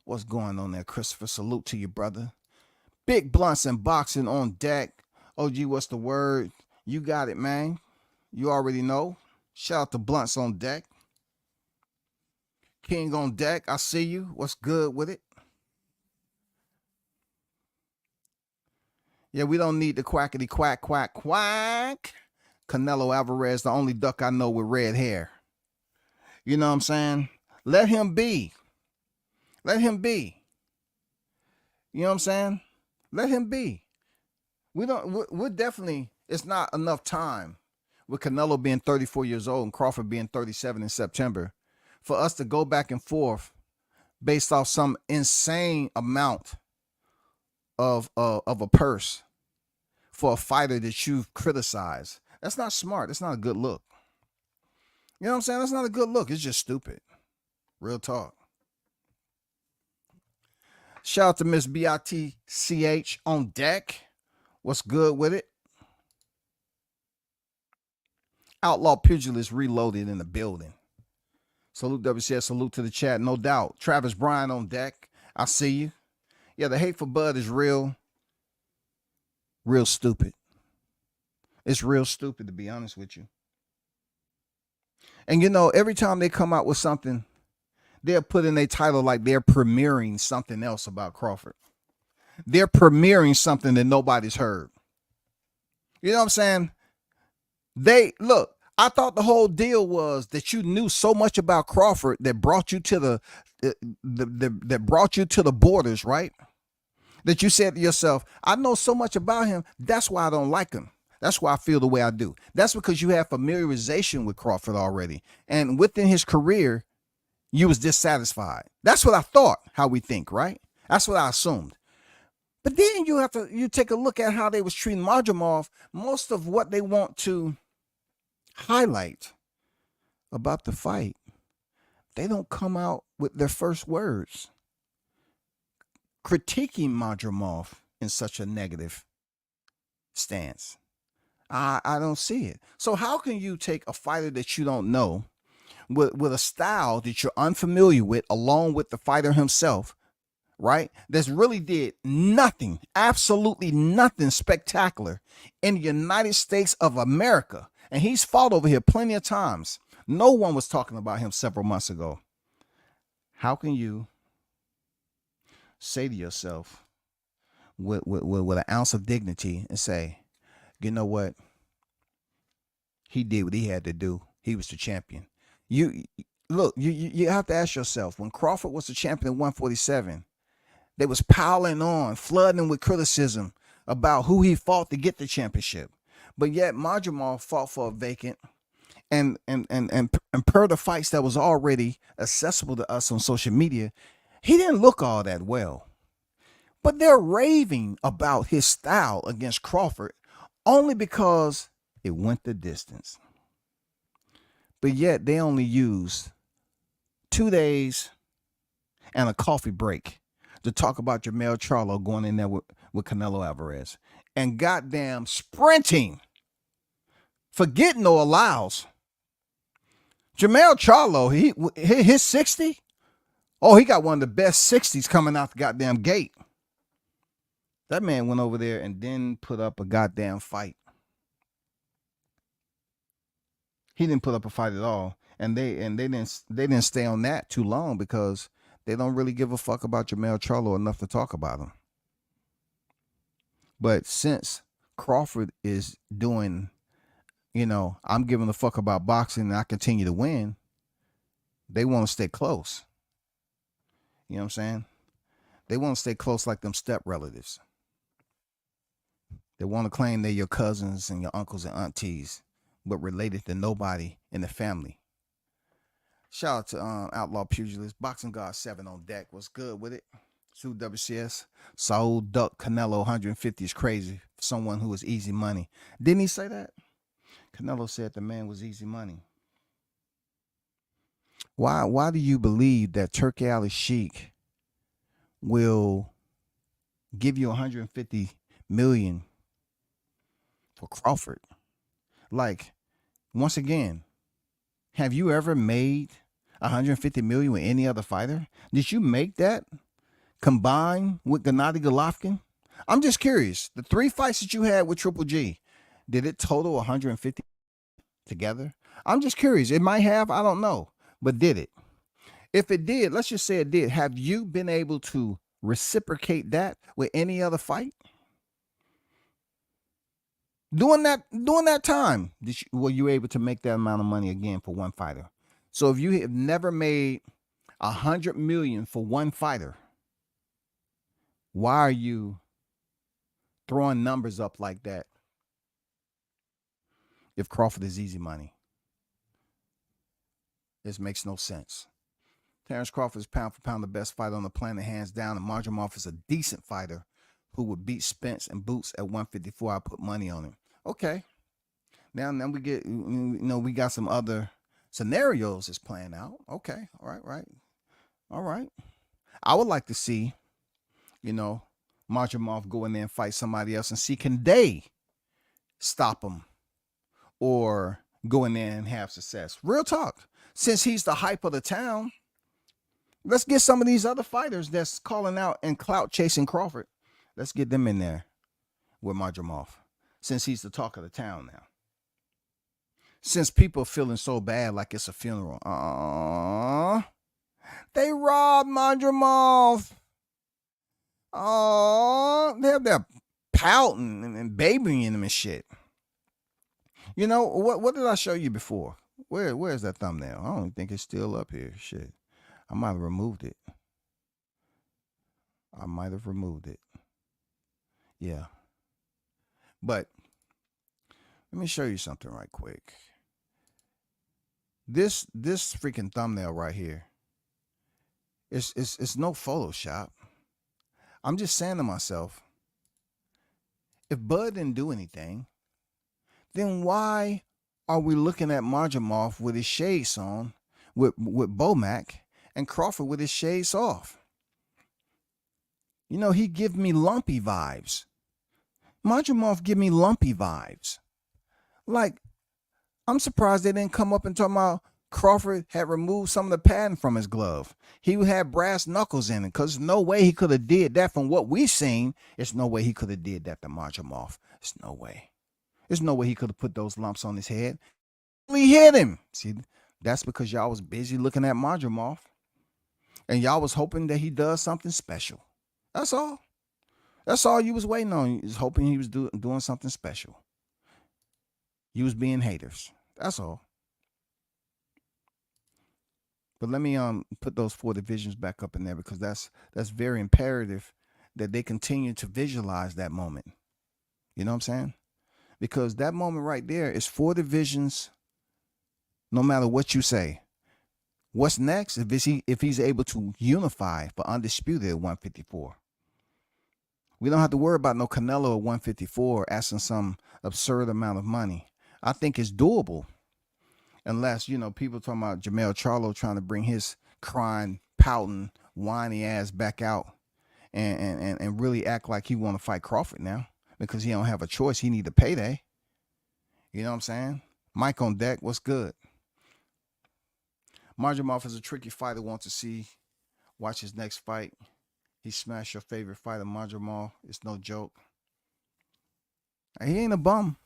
What's going on there, Christopher? Salute to you, brother. Big Blunts and Boxing on deck. OG, what's the word? You got it, man. You already know. Shout out to Blunts on deck. King on deck, I see you. What's good with it? Yeah, we don't need the quackity quack quack quack. Canelo Alvarez, the only duck I know with red hair. You know what I'm saying? Let him be. Let him be. You know what I'm saying? Let him be. We're definitely, it's not enough time with Canelo being 34 years old and Crawford being 37 in September for us to go back and forth based off some insane amount of a purse for a fighter that you've criticized. That's not smart. That's not a good look. You know what I'm saying? That's not a good look. It's just stupid. Real talk. Shout out to Miss BITCH on deck. What's good with it? Outlaw Pugilist Reloaded in the building. Salute WCS, salute to the chat, no doubt. Travis Bryan on deck. I see you. Yeah, the hate for Bud is real stupid. It's real stupid, to be honest with you. And you know, every time they come out with something, they'll put in a title like they're premiering something else about Crawford. They're premiering something that nobody's heard. You know what I'm saying? Look, I thought the whole deal was that you knew so much about Crawford that brought you to that brought you to the borders, right? That you said to yourself, I know so much about him, that's why I don't like him. That's why I feel the way I do. That's because you have familiarization with Crawford already. And within his career, you was dissatisfied. That's what I thought, how we think, right? That's what I assumed. But then you take a look at how they was treating Madrimov. Most of what they want to highlight about the fight, they don't come out with their first words critiquing Madrimov in such a negative stance. I don't see it. So how can you take a fighter that you don't know with a style that you're unfamiliar with, along with the fighter himself, right? That's really did nothing, absolutely nothing spectacular in the United States of America. And he's fought over here plenty of times. No one was talking about him several months ago. How can you say to yourself with an ounce of dignity and say, you know what? He did what he had to do. He was the champion. You have to ask yourself, when Crawford was the champion at 147, they was piling on, flooding with criticism about who he fought to get the championship. But yet Madrimov fought for a vacant, and per the fights that was already accessible to us on social media, he didn't look all that well. But they're raving about his style against Crawford only because it went the distance. But yet they only used 2 days and a coffee break to talk about Jermell Charlo going in there with Canelo Alvarez. And goddamn sprinting. Forget no allows. Jermell Charlo, his 60? Oh, he got one of the best 60s coming out the goddamn gate. That man went over there and didn't put up a goddamn fight. He didn't put up a fight at all. And they didn't stay on that too long because they don't really give a fuck about Jermell Charlo enough to talk about him. But since Crawford is doing, I'm giving a fuck about boxing and I continue to win, they want to stay close. You know what I'm saying? They want to stay close like them step relatives. They want to claim they're your cousins and your uncles and aunties, but related to nobody in the family. Shout out to Outlaw Pugilist, Boxing God 7 on deck. What's good with it? Sue WCS, Saul Duck Canelo 150 is crazy for someone who is easy money. Didn't he say that? Canelo said the man was easy money. Why do you believe that Turki Alalshikh will give you 150 million for Crawford? Like, once again, have you ever made 150 million with any other fighter? Did you make that combined with Gennady Golovkin? I'm just curious. The 3 fights that you had with Triple G, did it total 150 together? I'm just curious. It might have, I don't know. But did it? If it did, let's just say it did. Have you been able to reciprocate that with any other fight? During that time, were you able to make that amount of money again for one fighter? So if you have never made 100 million for one fighter, why are you throwing numbers up like that if Crawford is easy money? This makes no sense. Terrence Crawford is pound for pound the best fighter on the planet, hands down, and Madrimov is a decent fighter who would beat Spence and Boots at 154. I put money on him. Okay. Now we get, we got some other scenarios is playing out. Okay, all right. I would like to see, Madrimov go in there and fight somebody else and see can they stop him or go in there and have success. Real talk. Since he's the hype of the town, let's get some of these other fighters that's calling out and clout chasing Crawford. Let's get them in there with Madrimov, since he's the talk of the town now. Since people are feeling so bad like it's a funeral. They robbed Madrimov. They're pouting and babying him and shit. What did I show you before? Where's that thumbnail? I don't think it's still up here. Shit. I might have removed it. Yeah. But let me show you something right quick. This freaking thumbnail right here. It's no Photoshop. I'm just saying to myself, if Bud didn't do anything, then why are we looking at Madrimov with his shades on, with Bomac, and Crawford with his shades off? He give me lumpy vibes. Madrimov give me lumpy vibes. Like, I'm surprised they didn't come up and talk about Crawford had removed some of the padding from his glove. He had brass knuckles in it, because no way he could have did that from what we've seen. It's no way he could have did that to Madrimov. It's no way. There's no way he could have put those lumps on his head. We hit him. See, that's because y'all was busy looking at Madrimov. And y'all was hoping that he does something special. That's all. That's all you was waiting on. You was hoping he was doing something special. You was being haters. That's all. But let me put those 4 divisions back up in there, because that's very imperative that they continue to visualize that moment. You know what I'm saying? Because that moment right there is 4 divisions, no matter what you say. What's next if he's able to unify for undisputed at 154? We don't have to worry about no Canelo at 154 asking some absurd amount of money. I think it's doable. Unless, people talking about Jermell Charlo trying to bring his crying, pouting, whiny ass back out and really act like he want to fight Crawford now because he don't have a choice. He need a payday. You know what I'm saying? Mike on deck. What's good? Madrimov is a tricky fighter. Want to see. Watch his next fight. He smashed your favorite fighter, Madrimov. It's no joke. He ain't a bum.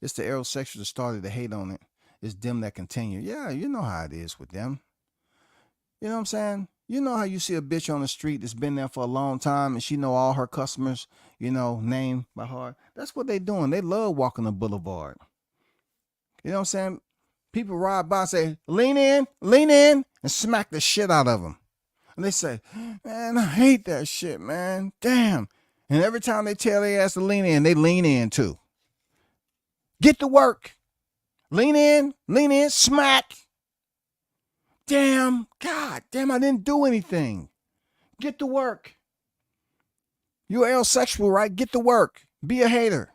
It's the aerosexuals that started to hate on it. It's them that continue. Yeah, you know how it is with them. You know what I'm saying? You know how you see a bitch on the street that's been there for a long time and she know all her customers, name by heart. That's what they doing. They love walking the boulevard. You know what I'm saying? People ride by and say, lean in, and smack the shit out of them. And they say, man, I hate that shit, man. Damn. And every time they tell their ass to lean in, they lean in too. Get to work. Lean in, smack. Damn, God damn, I didn't do anything. Get to work. You're L-sexual, right? Get to work. Be a hater.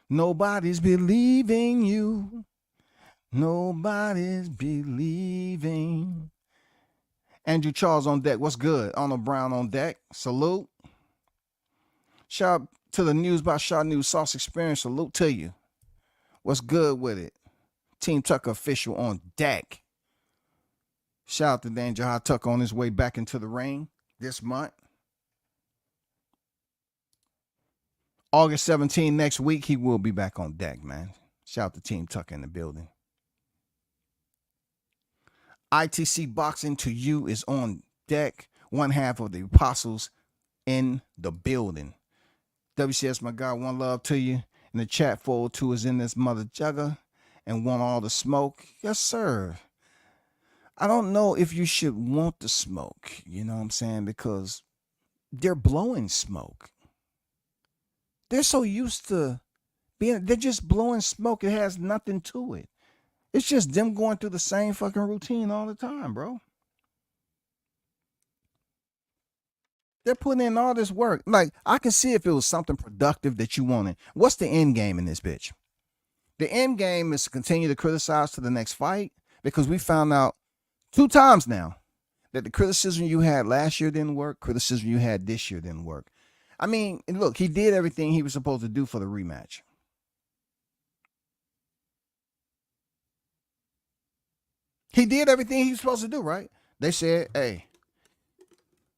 Nobody's believing you. Nobody's believing. Andrew Charles on deck. What's good? Arnold Brown on deck. Salute. Shout out to the News by Shaw News Sauce Experience. Salute to you. What's good with it? Team Tucker official on deck. Shout out to Danger High Tucker on his way back into the ring this month. August 17 next week, he will be back on deck, man. Shout out to Team Tucker in the building. ITC Boxing to You is on deck. One half of the apostles in the building. WCS, my God, one love to you. In the chat, 402 is in this mother jugger and want all the smoke. Yes, sir. I don't know if you should want the smoke, you know what I'm saying? Because they're blowing smoke. They're so used to they're just blowing smoke. It has nothing to it. It's just them going through the same fucking routine all the time, bro. They're putting in all this work. Like, I can see if it was something productive that you wanted. What's the end game in this bitch? The end game is to continue to criticize to the next fight, because we found out 2 times now that the criticism you had last year didn't work, criticism you had this year didn't work. I mean, look, he did everything he was supposed to do for the rematch. He did everything he was supposed to do, right? They said, hey,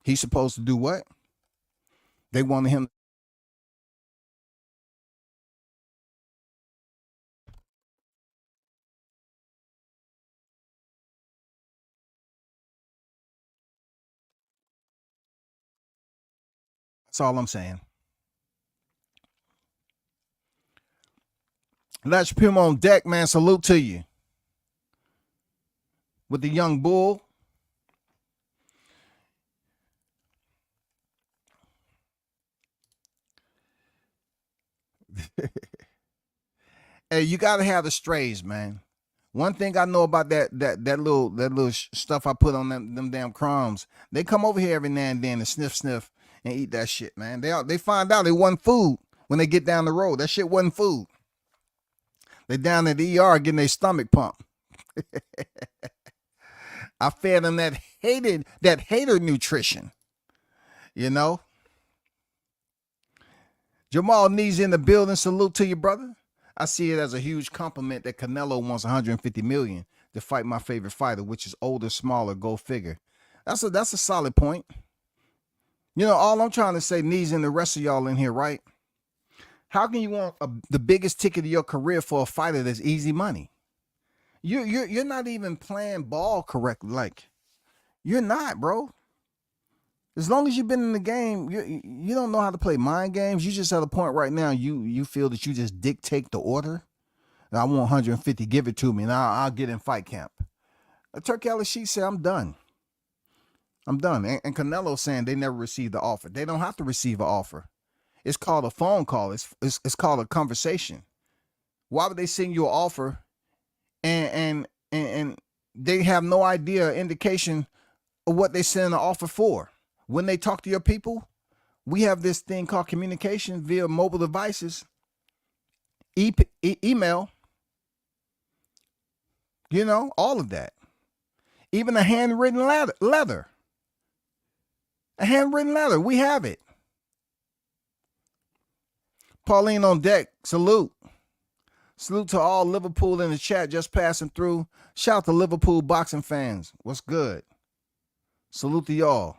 he's supposed to do what? They wanted him. That's all I'm saying. Let's Puma on deck, man. Salute to you. With the young bull. Hey, you gotta have the strays, man. One thing I know about that little stuff I put on them damn crumbs, they come over here every now and then and sniff and eat that shit, man. They find out it wasn't food when they get down the road. That shit wasn't food. They down at the ER getting their stomach pumped. I fed them that hater nutrition, you know. Jamal Nee's in the building. Salute to you, brother. I see it as a huge compliment that Canelo wants 150 million to fight my favorite fighter, which is older, smaller, go figure. That's a solid point. You know, all I'm trying to say, Nee's and the rest of y'all in here, right? How can you want the biggest ticket of your career for a fighter that's easy money? You're not even playing ball correctly. Like, you're not, bro. As long as you've been in the game, you don't know how to play mind games. You just at a point right now, you feel that you just dictate the order. And I want 150, give it to me, and I'll get in fight camp. Turki Alalshikh said, I'm done. I'm done. And Canelo saying they never received the offer. They don't have to receive an offer. It's called a phone call. It's called a conversation. Why would they send you an offer and they have no idea or indication of what they send an offer for? When they talk to your people, we have this thing called communication via mobile devices, email, you know, all of that. Even a handwritten letter. A handwritten letter. We have it. Pauline on deck. Salute. Salute to all Liverpool in the chat just passing through. Shout out to Liverpool boxing fans. What's good? Salute to y'all.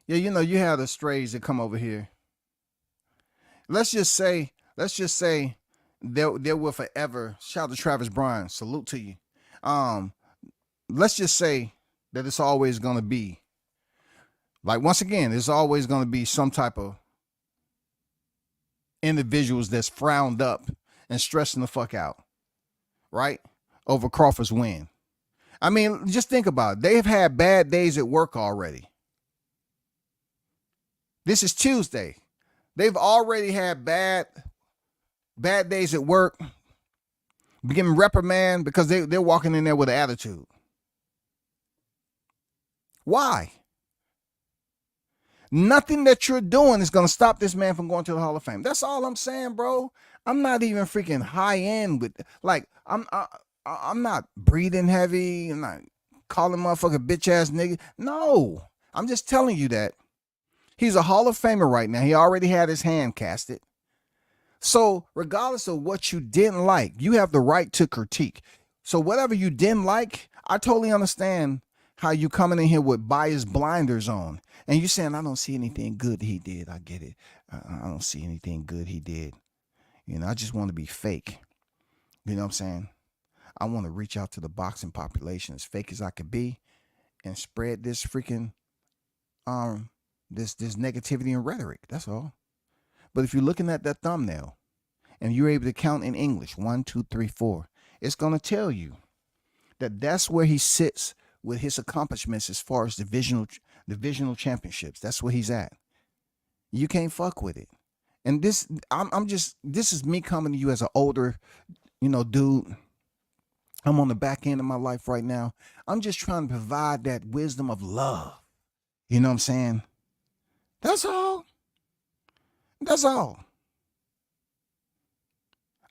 Yeah, you know, you have the strays that come over here. Let's just say there will forever. Shout out to Travis Bryan. Salute to you. Let's just say that it's always gonna be, like, once again, there's always gonna be some type of individuals that's frowned up and stressing the fuck out, right? Over Crawford's win. I mean, just think about it. They've had bad days at work already. This is Tuesday. They've already had bad days at work, getting reprimanded because they're walking in there with an attitude. Why? Nothing that you're doing is going to stop this man from going to the Hall of Fame. That's all I'm saying, bro. I'm not even freaking high end with, like, I'm not breathing heavy. I'm not calling motherfucker bitch ass nigga. No, I'm just telling you that he's a Hall of Famer right now. He already had his hand casted. So regardless of what you didn't like, you have the right to critique. So whatever you didn't like, I totally understand how you coming in here with biased blinders on. And you saying, I don't see anything good he did. I get it. I don't see anything good he did. You know, I just want to be fake. You know what I'm saying? I want to reach out to the boxing population as fake as I could be and spread this freaking this negativity and rhetoric. That's all. But if you're looking at that thumbnail and you're able to count in English, 1, 2, 3, 4, it's going to tell you that that's where he sits with his accomplishments as far as divisional championships. That's where he's at. You can't fuck with it. And this is me coming to you as an older, you know, dude I'm on the back end of my life right now. I'm just trying to provide that wisdom of love. You know what I'm saying? That's all. That's all.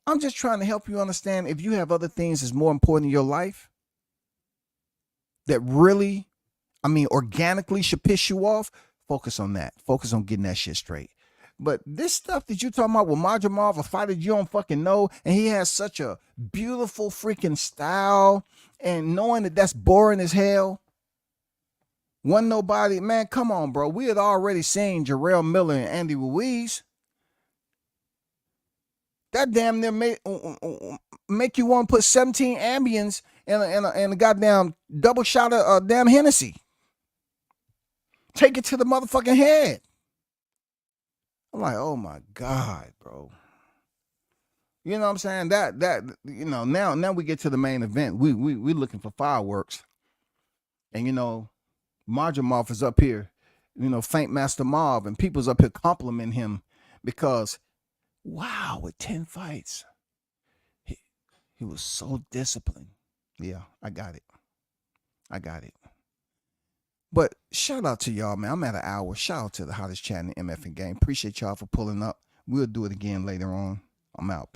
I'm just trying to help you understand if you have other things that's more important in your life that really, organically should piss you off, focus on that. Focus on getting that shit straight. But this stuff that you're talking about with Madrimov, a fighter you don't fucking know, and he has such a beautiful freaking style, and knowing that that's boring as hell, wasn't nobody, man, come on, bro. We had already seen Jarrell Miller and Andy Ruiz. That damn near make you want to put 17 Ambiens and a goddamn double shot of damn Hennessy. Take it to the motherfucking head. I'm like, oh my God, bro. You know what I'm saying? Now we get to the main event. We looking for fireworks. And Madrimov is up here, Faint Master Marv, and people's up here complimenting him because, wow, with 10 fights, he was so disciplined. Yeah, I got it. But shout out to y'all, man. I'm at an hour. Shout out to the hottest chat in the MF and game. Appreciate y'all for pulling up. We'll do it again later on. I'm out.